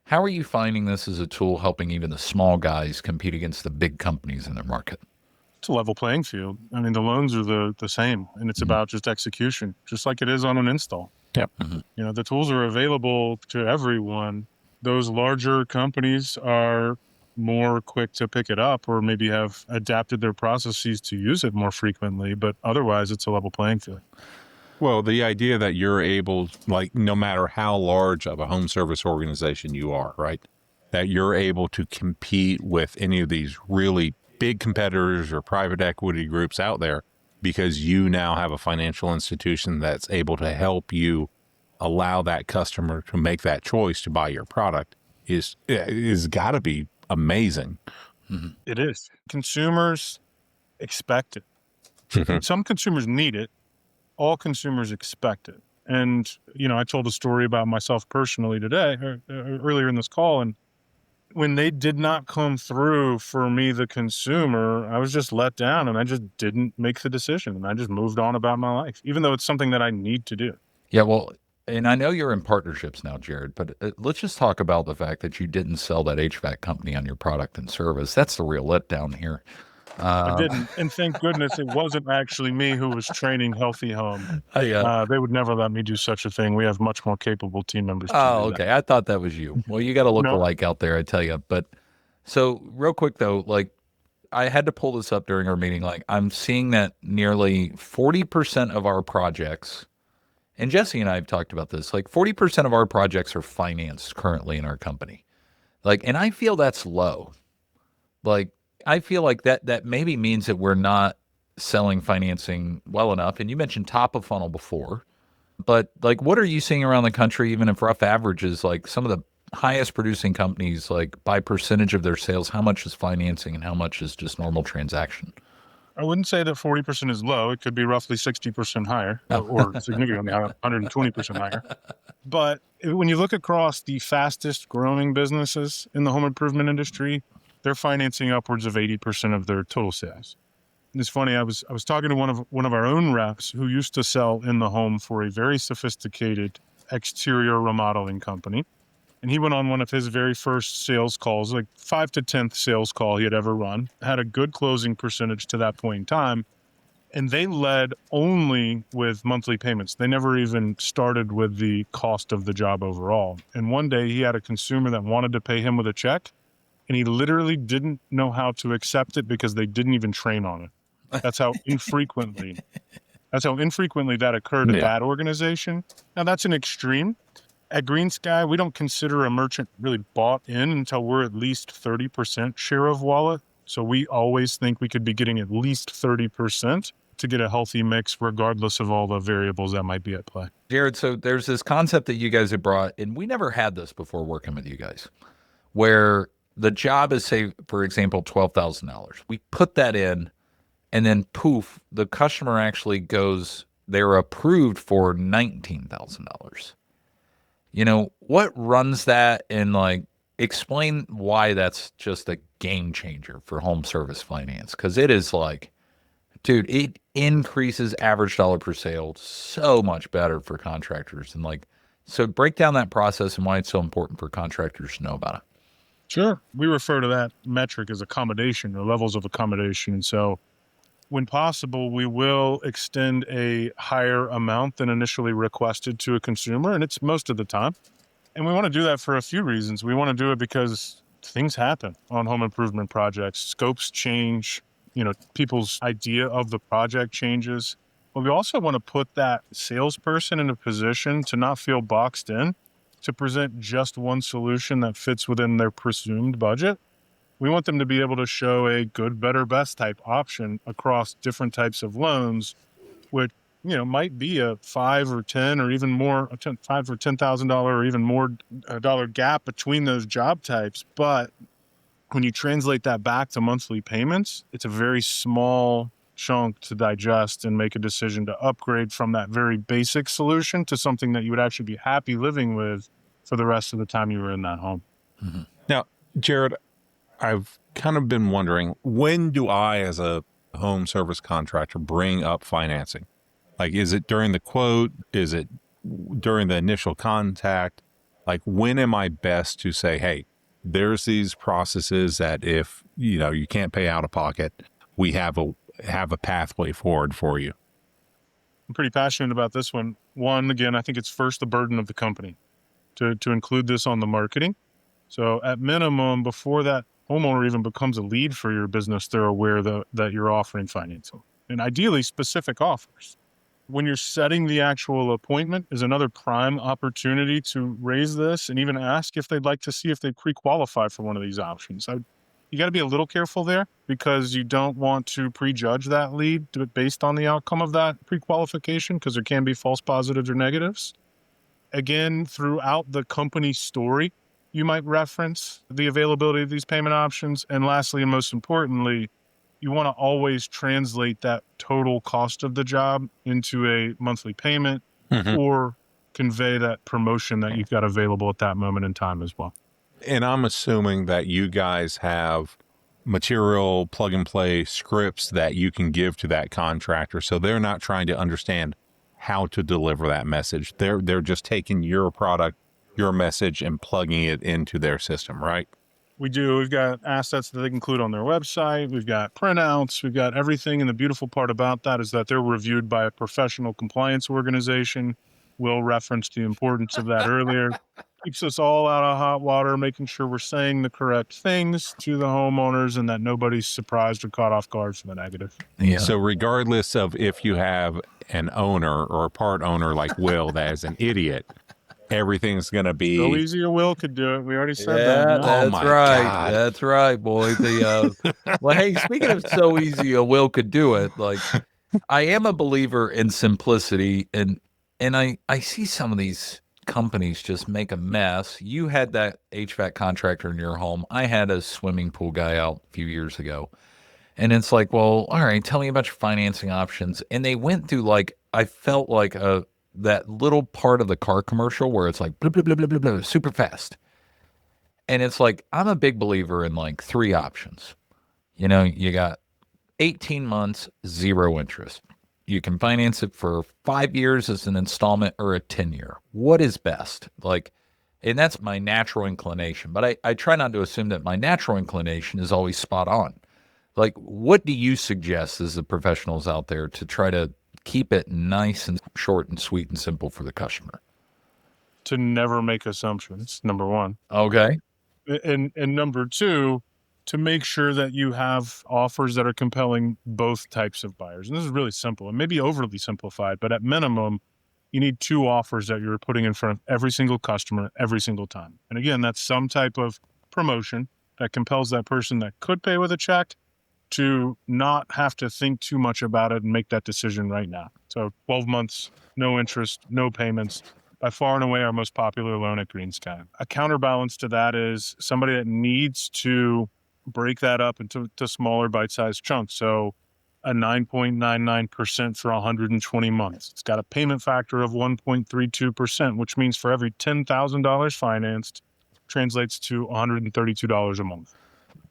Speaker 2: how are you finding this as a tool helping even the small guys compete against the big companies in their market?
Speaker 3: It's a level playing field. I mean, the loans are the same, and it's about just execution, just like it is on an install.
Speaker 1: Yep.
Speaker 3: You know, the tools are available to everyone. Those larger companies are more quick to pick it up, or maybe have adapted their processes to use it more frequently, but otherwise it's a level playing field.
Speaker 1: Well, the idea that you're able, like, no matter how large of a home service organization you are, right, that you're able to compete with any of these really big competitors or private equity groups out there because you now have a financial institution that's able to help you allow that customer to make that choice to buy your product is got to be amazing.
Speaker 3: It is. Consumers expect it. Some consumers need it. All consumers expect it. And, you know, I told a story about myself personally today, earlier in this call, and when they did not come through for me, the consumer, I was just let down, and I just didn't make the decision, and I just moved on about my life, even though it's something that I need to do.
Speaker 2: Yeah, well, and I know you're in partnerships now, Jerrod, but let's just talk about the fact that you didn't sell that HVAC company on your product and service. That's the real letdown here.
Speaker 3: I didn't, and thank goodness it wasn't actually me who was training Healthy Home. They would never let me do such a thing. We have much more capable team members to
Speaker 2: Oh,
Speaker 3: do that.
Speaker 2: okay. I thought that was you. Well, you got to look
Speaker 3: No.
Speaker 2: alike out there, I tell you. But so real quick though, like I had to pull this up during our meeting. Like I'm seeing that nearly 40% of our projects, and Jesse and I have talked about this, like 40% of our projects are financed currently in our company. Like, and I feel that's low. Like, I feel like that maybe means that we're not selling financing well enough. And you mentioned top of funnel before, but like, what are you seeing around the country, even if rough averages, like some of the highest producing companies, like by percentage of their sales, how much is financing and how much is just normal transaction?
Speaker 3: I wouldn't say that 40% is low. It could be roughly 60% higher, or significantly higher, 120% higher. But when you look across the fastest growing businesses in the home improvement industry, they're financing upwards of 80% of their total sales. And it's funny, I was talking to one of our own reps who used to sell in the home for a very sophisticated exterior remodeling company. And he went on one of his very first sales calls, like 5 to 10th sales call he had ever run, had a good closing percentage to that point in time. And they led only with monthly payments. They never even started with the cost of the job overall. And one day he had a consumer that wanted to pay him with a check, and he literally didn't know how to accept it because they didn't even train on it. That's how infrequently that occurred at that organization. Now that's an extreme. At GreenSky, we don't consider a merchant really bought in until we're at least 30% share of wallet. So we always think we could be getting at least 30% to get a healthy mix, regardless of all the variables that might be at play.
Speaker 2: Jerrod, so there's this concept that you guys have brought, and we never had this before working with you guys, where the job is, say, for example, $12,000. We put that in, and then poof, the customer actually goes, they're approved for $19,000. You know, what runs that, and like explain why that's just a game changer for home service finance? Because it is like, dude, it increases average dollar per sale so much better for contractors. And like, so break down that process and why it's so important for contractors to know about it.
Speaker 3: Sure. We refer to that metric as accommodation or levels of accommodation. So when possible, we will extend a higher amount than initially requested to a consumer, and it's most of the time. And we want to do that for a few reasons. We want to do it because things happen on home improvement projects. Scopes change, you know, people's idea of the project changes. But we also want to put that salesperson in a position to not feel boxed in, to present just one solution that fits within their presumed budget. We want them to be able to show a good, better, best type option across different types of loans, which, you know, might be a $5 or $10 or even more, $5 or $10,000 or even more dollar gap between those job types. But when you translate that back to monthly payments, it's a very small chunk to digest and make a decision to upgrade from that very basic solution to something that you would actually be happy living with for the rest of the time you were in that home.
Speaker 1: Mm-hmm. Now, Jerrod, I've kind of been wondering, when do I, as a home service contractor, bring up financing? Like, is it during the quote? Is it during the initial contact? Like, when am I best to say, hey, there's these processes that if, you know, you can't pay out of pocket, we have a pathway forward for you.
Speaker 3: I'm pretty passionate about this one. One, again, I think it's first the burden of the company to include this on the marketing. So at minimum, before that homeowner even becomes a lead for your business, they're aware that you're offering financing, and ideally specific offers. When you're setting the actual appointment is another prime opportunity to raise this and even ask if they'd like to see if they pre-qualify for one of these options. You got to be a little careful there because you don't want to prejudge that lead based on the outcome of that pre-qualification, because there can be false positives or negatives. Again, throughout the company story, you might reference the availability of these payment options. And lastly, and most importantly, you want to always translate that total cost of the job into a monthly payment or convey that promotion that you've got available at that moment in time as well.
Speaker 1: And I'm assuming that you guys have material plug and play scripts that you can give to that contractor. So they're not trying to understand how to deliver that message. They're just taking your product, your message, and plugging it into their system, right?
Speaker 3: We do. We've got assets that they can include on their website. We've got printouts. We've got everything. And the beautiful part about that is that they're reviewed by a professional compliance organization. Will referenced the importance of that earlier. Keeps us all out of hot water, making sure we're saying the correct things to the homeowners and that nobody's surprised or caught off guard for the negative.
Speaker 2: Yeah.
Speaker 1: So regardless of if you have an owner or a part owner like Will that is an idiot, everything's going to be
Speaker 3: So easy a Will could do it. We already said
Speaker 2: Yeah,
Speaker 3: that.
Speaker 1: Oh
Speaker 2: that's
Speaker 1: my
Speaker 2: right.
Speaker 1: God.
Speaker 2: That's right, boy. Well, hey, speaking of so easy, a Will could do it. Like, I am a believer in simplicity, and I see some of these companies just make a mess. You had that HVAC contractor in your home. I had a swimming pool guy out a few years ago, and it's like, well, all right, tell me about your financing options. And they went through like I felt like that little part of the car commercial where it's like blah blah blah blah blah blah super fast. And it's like, I'm a big believer in like 3 options. You know, you got 18 months, 0 interest. You can finance it for 5 years as an installment or a 10-year. What is best? Like, and that's my natural inclination. But I try not to assume that my natural inclination is always spot on. Like, what do you suggest as the professionals out there to try to keep it nice and short and sweet and simple for the customer?
Speaker 3: To never make assumptions, number one.
Speaker 2: Okay.
Speaker 3: And number two, to make sure that you have offers that are compelling both types of buyers. And this is really simple and maybe overly simplified, but at minimum, you need 2 offers that you're putting in front of every single customer every single time. And again, that's some type of promotion that compels that person that could pay with a check to not have to think too much about it and make that decision right now. So 12 months, no interest, no payments. By far and away our most popular loan at GreenSky. A counterbalance to that is somebody that needs to break that up into smaller bite-sized chunks. So a 9.99% for 120 months. It's got a payment factor of 1.32%, which means for every $10,000 financed, translates to $132 a month.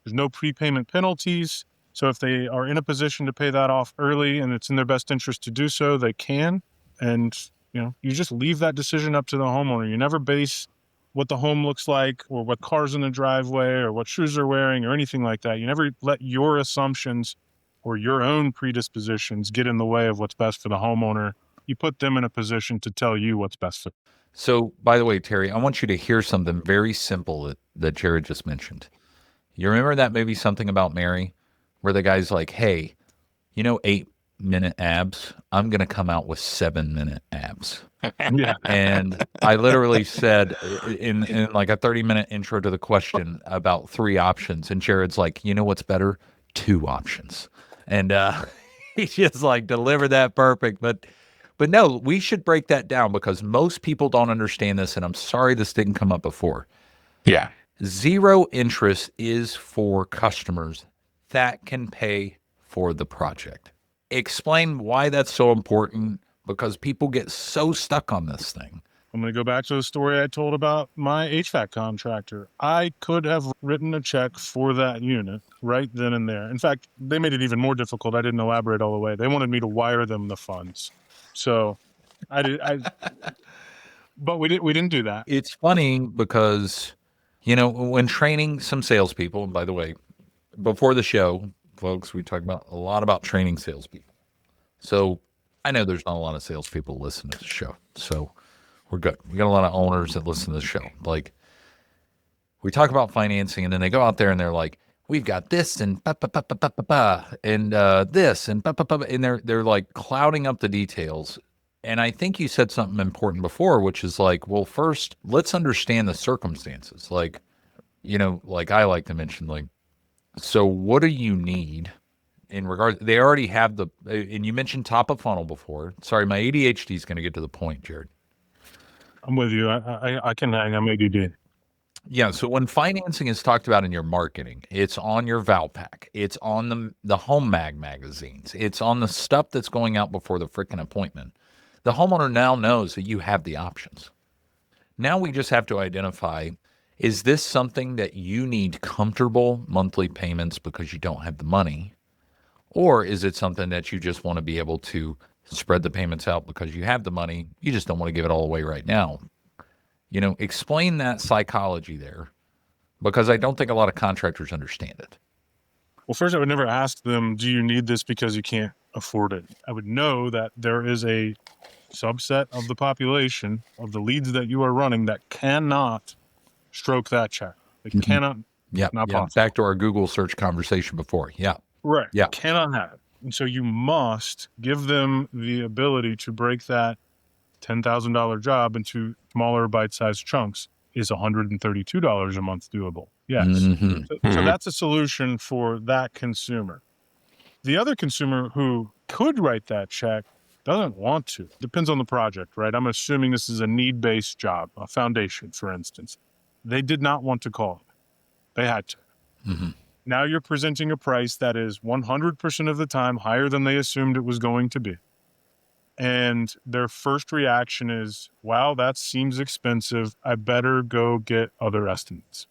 Speaker 3: There's no prepayment penalties. So if they are in a position to pay that off early and it's in their best interest to do so, they can. And you just leave that decision up to the homeowner. You never base what the home looks like or what car's in the driveway or what shoes they're wearing or anything like that. You never let your assumptions or your own predispositions get in the way of what's best for the homeowner. You put them in a position to tell you what's best for them.
Speaker 2: So, by the way, Terry, I want you to hear something very simple that Jerrod just mentioned. You remember that movie Something About Mary, where the guy's like, hey, 8-minute abs? I'm going to come out with 7-minute abs.
Speaker 3: Yeah.
Speaker 2: And I literally said in like a 30-minute intro to the question about 3 options. And Jerrod's like, you know what's better? 2 options. And he just like delivered that perfect. But no, we should break that down because most people don't understand this. And I'm sorry this didn't come up before.
Speaker 1: Yeah.
Speaker 2: 0 interest is for customers that can pay for the project. Explain why that's so important, because people get so stuck on this thing.
Speaker 3: I'm going to go back to the story I told about my HVAC contractor. I could have written a check for that unit right then and there. In fact, they made it even more difficult. I didn't elaborate all the way. They wanted me to wire them the funds. So but we didn't do that.
Speaker 2: It's funny because, when training some salespeople, and by the way, before the show, folks, we talk about a lot about training salespeople. So I know there's not a lot of salespeople that listen to the show. So we're good. We got a lot of owners that listen to the show. Like, we talk about financing, and then they go out there and they're like, we've got this and and this and and they're like clouding up the details. And I think you said something important before, which is like, well, first, let's understand the circumstances. Like, like I like to mention, like, so what do you need in regard? They already have and you mentioned top of funnel before. Sorry, my ADHD is going to get to the point, Jerrod.
Speaker 3: I'm with you. I can hang. I'm ADD.
Speaker 2: Yeah. So when financing is talked about in your marketing, it's on your Valpak, it's on the home magazines, it's on the stuff that's going out before the freaking appointment. The homeowner now knows that you have the options. Now we just have to identify, is this something that you need comfortable monthly payments because you don't have the money? Or is it something that you just want to be able to spread the payments out because you have the money? You just don't want to give it all away right now. Explain that psychology there, because I don't think a lot of contractors understand it.
Speaker 3: Well, first, I would never ask them, do you need this because you can't afford it? I would know that there is a subset of the population of the leads that you are running that cannot stroke that check. They cannot.
Speaker 2: Yeah.
Speaker 3: Not
Speaker 2: Yeah.
Speaker 3: possible.
Speaker 2: Back to our Google search conversation before. Yeah.
Speaker 3: Right.
Speaker 2: Yeah.
Speaker 3: Cannot have it. And so you must give them the ability to break that $10,000 job into smaller bite-sized chunks. Is $132 a month doable? Yes.
Speaker 2: Mhm.
Speaker 3: So that's a solution for that consumer. The other consumer who could write that check doesn't want to. Depends on the project, right? I'm assuming this is a need-based job, a foundation, for instance. They did not want to call it. They had to. Now you're presenting a price that is 100% of the time higher than they assumed it was going to be. And their first reaction is, wow, that seems expensive. I better go get other estimates.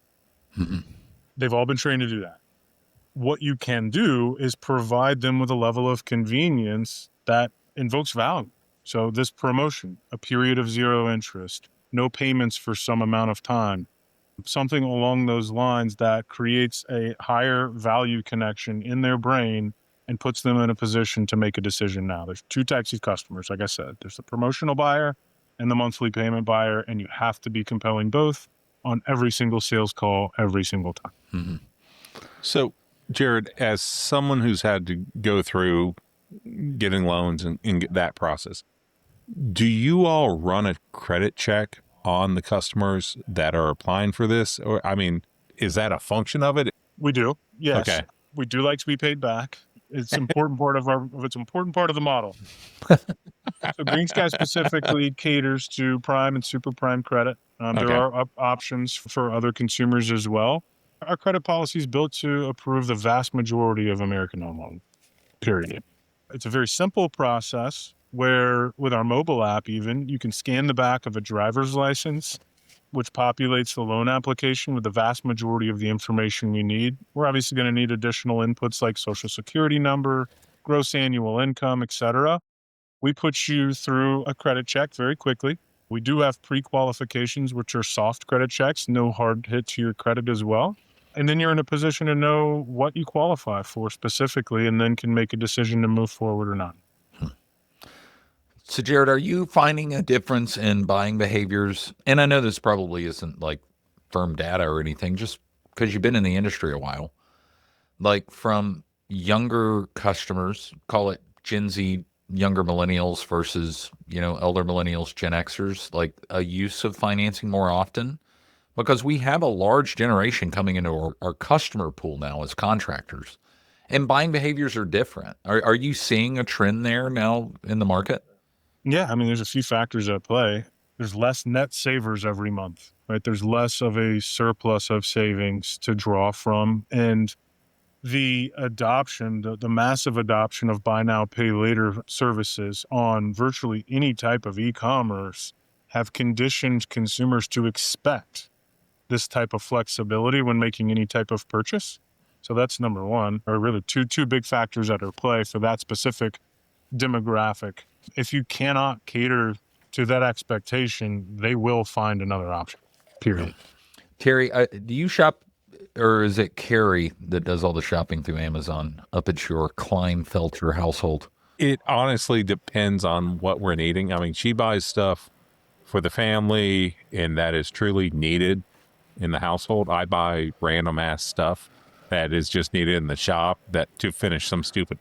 Speaker 3: They've all been trained to do that. What you can do is provide them with a level of convenience that invokes value. So this promotion, a period of zero interest, no payments for some amount of time, something along those lines that creates a higher value connection in their brain and puts them in a position to make a decision now. There's two types of customers, like I said. There's the promotional buyer and the monthly payment buyer, and you have to be compelling both on every single sales call, every single time.
Speaker 1: So, Jerrod, as someone who's had to go through getting loans and get that process, do you all run a credit check on the customers that are applying for this? Or, I mean, is that a function of it?
Speaker 3: We do. Yes.
Speaker 1: Okay.
Speaker 3: We do like to be paid back. It's an important part of it's an important part of the model. So GreenSky specifically caters to prime and super prime credit. There are options for other consumers as well. Our credit policy is built to approve the vast majority of American home loans, period. It's a very simple process where with our mobile app even, you can scan the back of a driver's license, which populates the loan application with the vast majority of the information we need. We're obviously going to need additional inputs like social security number, gross annual income, et cetera. We put you through a credit check very quickly. We do have pre-qualifications, which are soft credit checks, no hard hit to your credit as well. And then you're in a position to know what you qualify for specifically and then can make a decision to move forward or not.
Speaker 2: So, Jerrod, are you finding a difference in buying behaviors? And I know this probably isn't like firm data or anything, just because you've been in the industry a while, like from younger customers, call it Gen Z, younger millennials versus, elder millennials, Gen Xers, like a use of financing more often? Because we have a large generation coming into our customer pool now as contractors, and buying behaviors are different. Are you seeing a trend there now in the market?
Speaker 3: Yeah, I mean, there's a few factors at play. There's less net savers every month, right? There's less of a surplus of savings to draw from. And the adoption, the massive adoption of buy now, pay later services on virtually any type of e-commerce have conditioned consumers to expect this type of flexibility when making any type of purchase. So that's number one, or really two big factors that are at play for that specific demographic. If you cannot cater to that expectation, they will find another option, period.
Speaker 2: Terry, do you shop or is it Carrie that does all the shopping through Amazon up at your Kleinfelter household?
Speaker 1: It honestly depends on what we're needing. I mean, she buys stuff for the family, and that is truly needed in the household. I buy random ass stuff that is just needed in the shop that to finish some stupid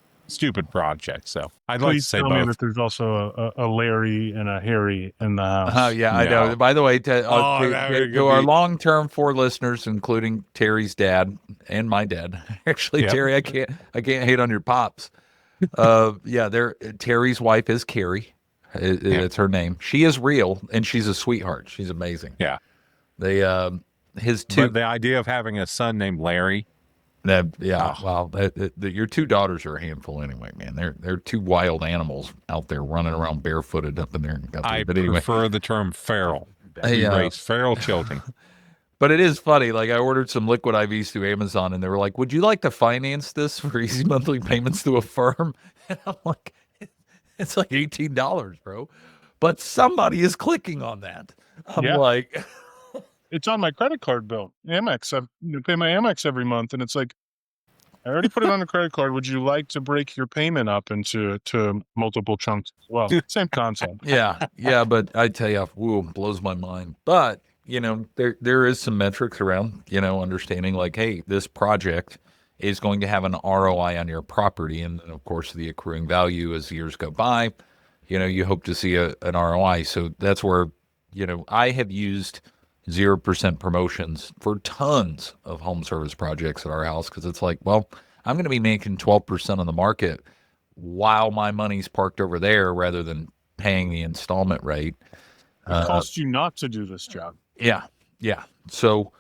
Speaker 1: project. So I'd like to
Speaker 3: Please
Speaker 1: say
Speaker 3: tell me
Speaker 1: both.
Speaker 3: that there's also a Larry and a Harry in the house.
Speaker 2: Yeah, I know.
Speaker 1: No.
Speaker 2: By the way,
Speaker 1: Oh, that would
Speaker 2: to our
Speaker 1: be-
Speaker 2: long-term 4 listeners, including Terry's dad and my dad. Actually,
Speaker 1: Yep.
Speaker 2: Terry, I can't hate on your pops. Yeah, Terry's wife is Carrie. It's her name. She is real, and she's a sweetheart. She's amazing.
Speaker 1: Yeah.
Speaker 2: They, his two,
Speaker 1: But the idea of having a son named Larry,
Speaker 2: yeah,
Speaker 1: Oh.
Speaker 2: wow. Your 2 daughters are a handful anyway, man. They're 2 wild animals out there running around barefooted up in there.
Speaker 1: I
Speaker 2: But anyway,
Speaker 1: prefer the term feral. We
Speaker 2: Hey,
Speaker 1: raise feral children.
Speaker 2: but it is funny. Like, I ordered some liquid IVs through Amazon, and they were like, "Would you like to finance this for easy monthly payments through a firm?" And I'm like, "It's like $18, bro." But somebody is clicking on that. I'm
Speaker 3: Yeah.
Speaker 2: like,
Speaker 3: It's on my credit card bill. Amex. I pay my Amex every month, and it's like, I already put it on the credit card. Would you like to break your payment up into multiple chunks as well? Same concept.
Speaker 2: yeah. But I tell you, woo, blows my mind. But there is some metrics around, understanding like, hey, this project is going to have an ROI on your property, and then of course the accruing value as years go by. You hope to see an ROI. So that's where, I have used 0% promotions for tons of home service projects at our house because it's like, well, I'm going to be making 12% on the market while my money's parked over there rather than paying the installment rate.
Speaker 3: It costs you not to do this job.
Speaker 2: Yeah. So,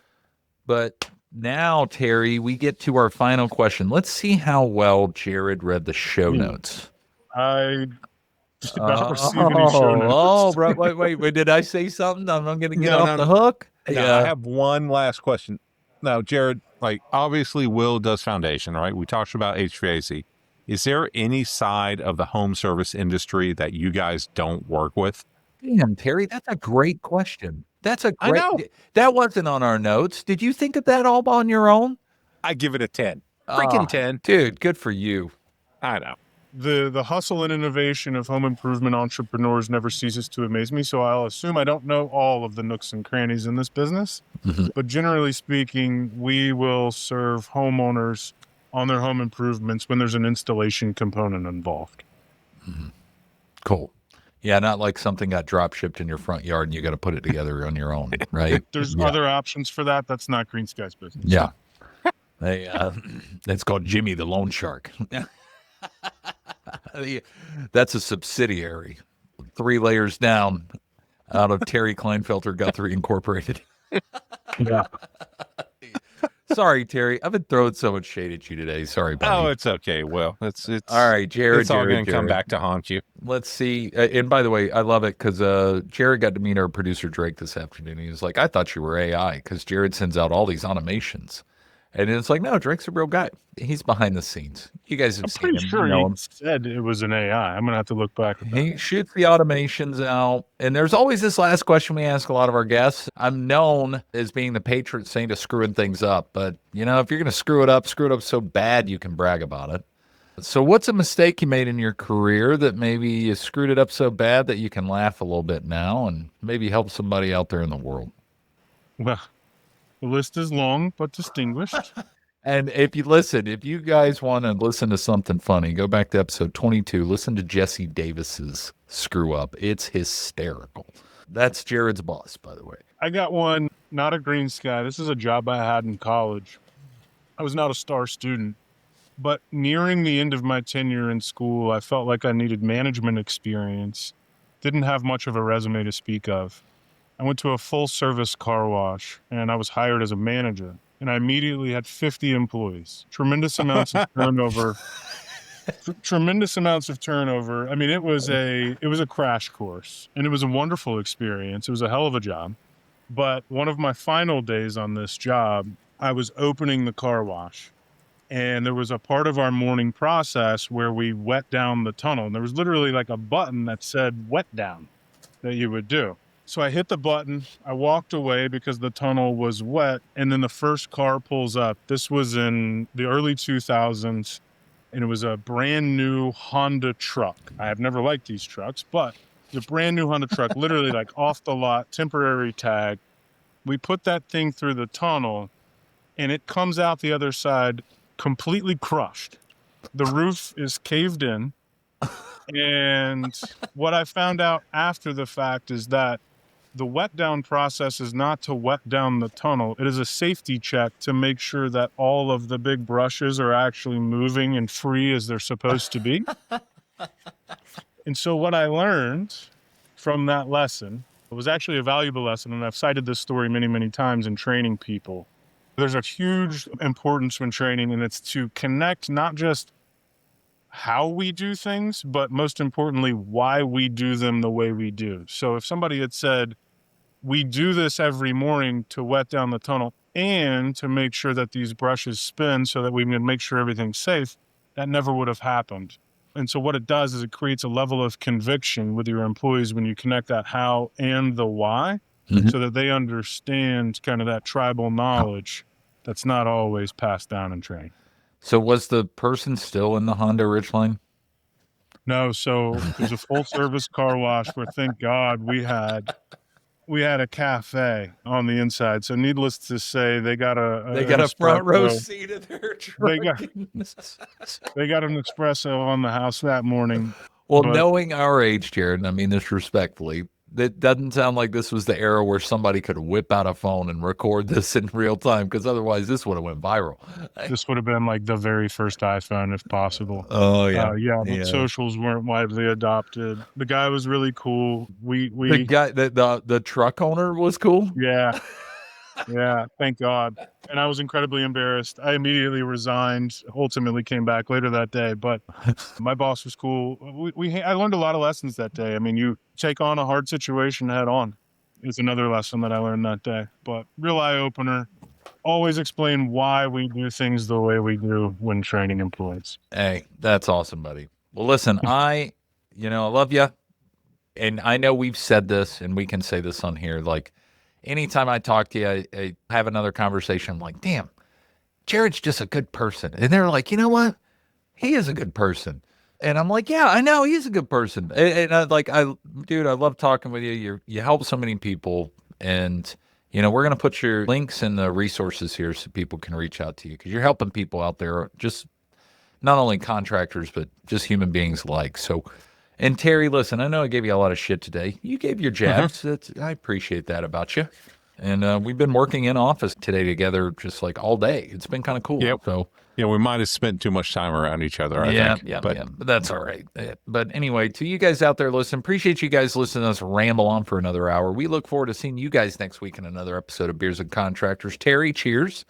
Speaker 2: but now, Terry, we get to our final question. Let's see how well Jerrod read the show notes.
Speaker 3: I did not receive any show notes.
Speaker 2: Oh, bro, wait. Did I say something? I'm going to get
Speaker 1: No,
Speaker 2: off the hook?
Speaker 1: Now, I have one last question. Now, Jerrod, like obviously Will does foundation, right? We talked about HVAC. Is there any side of the home service industry that you guys don't work with?
Speaker 2: Damn, Terry, that's a great question.
Speaker 1: I know.
Speaker 2: That wasn't on our notes. Did you think of that all on your own?
Speaker 1: I give it a 10.
Speaker 2: Ah,
Speaker 1: Freaking 10.
Speaker 2: Dude, good for you.
Speaker 1: I know.
Speaker 3: The hustle and innovation of home improvement entrepreneurs never ceases to amaze me. So I'll assume I don't know all of the nooks and crannies in this business.
Speaker 2: Mhm.
Speaker 3: But generally speaking, we will serve homeowners on their home improvements when there's an installation component involved.
Speaker 2: Cool. Yeah, not like something got drop shipped in your front yard and you got to put it together on your own, right?
Speaker 3: There's
Speaker 2: Yeah.
Speaker 3: other options for that. That's not GreenSky's business.
Speaker 2: Yeah. That's called Jimmy the Loan Shark. That's a subsidiary. 3 layers down out of Terry Kleinfelter Guthrie Incorporated.
Speaker 3: Yeah.
Speaker 2: Sorry, Terry. I've been throwing so much shade at you today. Sorry, buddy.
Speaker 1: Oh, it's okay. Well, it's
Speaker 2: all right, Jerrod.
Speaker 1: It's all going to come
Speaker 2: Jerrod.
Speaker 1: back to haunt you.
Speaker 2: Let's see. And by the way, I love it because Jerrod got to meet our producer Drake this afternoon. He was like, "I thought you were AI," because Jerrod sends out all these automations, and it's like, no, Drake's a real guy. He's behind the scenes. You guys have
Speaker 3: I'm
Speaker 2: seen
Speaker 3: pretty
Speaker 2: him.
Speaker 3: sure
Speaker 2: you know
Speaker 3: he
Speaker 2: him.
Speaker 3: said it was an AI. I'm going to have to look back at that.
Speaker 2: He shoots the automations out. And there's always this last question we ask a lot of our guests. I'm known as being the patron saint of screwing things up. But, if you're going to screw it up so bad you can brag about it. So what's a mistake you made in your career that maybe you screwed it up so bad that you can laugh a little bit now and maybe help somebody out there in the world?
Speaker 3: Well, the list is long but distinguished.
Speaker 2: And if you guys want to listen to something funny, go back to episode 22. Listen to Jesse Davis's screw up. It's hysterical. That's Jerrod's boss, by the way.
Speaker 3: I got one, not a GreenSky. This is a job I had in college. I was not a star student, but nearing the end of my tenure in school, I felt like I needed management experience. Didn't have much of a resume to speak of. I went to a full-service car wash, and I was hired as a manager. And I immediately had 50 employees. Tremendous amounts of turnover. Tremendous amounts of turnover. I mean, it was a crash course, and it was a wonderful experience. It was a hell of a job. But one of my final days on this job, I was opening the car wash, and there was a part of our morning process where we wet down the tunnel. And there was literally like a button that said wet down that you would do. So I hit the button. I walked away because the tunnel was wet. And then the first car pulls up. This was in the early 2000s. And it was a brand new Honda truck. I have never liked these trucks, but it's a brand new Honda truck, literally like off the lot, temporary tag. We put that thing through the tunnel and it comes out the other side completely crushed. The roof is caved in. And what I found out after the fact is that the wet down process is not to wet down the tunnel. It is a safety check to make sure that all of the big brushes are actually moving and free as they're supposed to be. And so what I learned from that lesson, it was actually a valuable lesson, and I've cited this story many, many times in training people. There's a huge importance when training, and it's to connect not just how we do things, but most importantly, why we do them the way we do. So if somebody had said, we do this every morning to wet down the tunnel and to make sure that these brushes spin so that we can make sure everything's safe, that never would have happened. And so what it does is it creates a level of conviction with your employees when you connect that how and the why, so that they understand kind of that tribal knowledge that's not always passed down in training.
Speaker 2: So was the person still in the Honda Ridgeline?
Speaker 3: No, so it was a full service car wash where, thank God, we had a cafe on the inside. So needless to say, they got a
Speaker 2: front row
Speaker 3: espresso.
Speaker 2: seat of their truck.
Speaker 3: They got an espresso on the house that morning.
Speaker 2: Well,
Speaker 3: but
Speaker 2: knowing our age, Jerrod, and I mean this respectfully, it doesn't sound like this was the era where somebody could whip out a phone and record this in real time, because otherwise this would have went viral.
Speaker 3: this would have been like the very first iPhone, if possible.
Speaker 2: Oh, yeah.
Speaker 3: But socials weren't widely adopted. The guy was really cool.
Speaker 2: The guy, the truck owner was cool?
Speaker 3: Yeah. Yeah, thank God. And I was incredibly embarrassed. I immediately resigned, ultimately came back later that day, but my boss was cool. I learned a lot of lessons that day. I mean, you take on a hard situation head on is another lesson that I learned that day, but real eye opener. Always explain why we do things the way we do when training employees.
Speaker 2: Hey, that's awesome, buddy. Well, listen, I love you. And I know we've said this and we can say this on here, like, anytime I talk to you, I have another conversation. I'm like, damn, Jerrod's just a good person. And they're like, you know what? He is a good person. And I'm like, yeah, I know he's a good person. And I love talking with you. You help so many people. And, we're going to put your links and the resources here so people can reach out to you, because you're helping people out there, just not only contractors, but just human beings alike. So, and Terry, listen, I know I gave you a lot of shit today. You gave your jabs. I appreciate that about you. And we've been working in office today together just like all day. It's been kind of cool.
Speaker 1: Yep.
Speaker 2: So,
Speaker 1: yeah, we might have spent too much time around each other, I think.
Speaker 2: But that's all right. But anyway, to you guys out there listening, appreciate you guys listening to us ramble on for another hour. We look forward to seeing you guys next week in another episode of Beers and Contractors. Terry, cheers.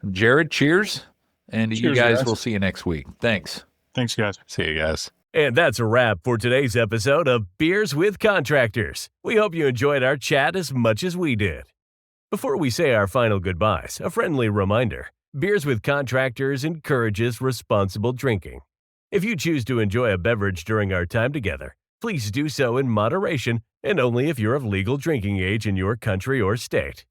Speaker 2: Jerrod, cheers. And
Speaker 3: Cheers,
Speaker 2: you guys,
Speaker 3: guys.
Speaker 2: we'll see you next week. Thanks.
Speaker 3: Thanks, guys.
Speaker 1: See you guys.
Speaker 4: And that's a wrap for today's episode of Beers with Contractors. We hope you enjoyed our chat as much as we did. Before we say our final goodbyes, a friendly reminder. Beers with Contractors encourages responsible drinking. If you choose to enjoy a beverage during our time together, please do so in moderation and only if you're of legal drinking age in your country or state.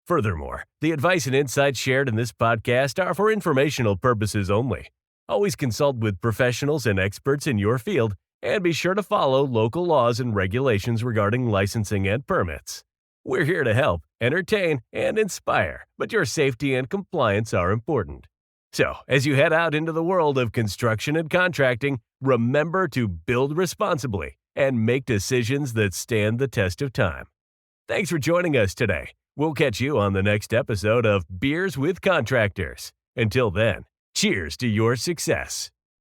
Speaker 4: Furthermore, the advice and insights shared in this podcast are for informational purposes only. Always consult with professionals and experts in your field, and be sure to follow local laws and regulations regarding licensing and permits. We're here to help, entertain, and inspire, but your safety and compliance are important. So, as you head out into the world of construction and contracting, remember to build responsibly and make decisions that stand the test of time. Thanks for joining us today. We'll catch you on the next episode of Beers with Contractors. Until then, cheers to your success.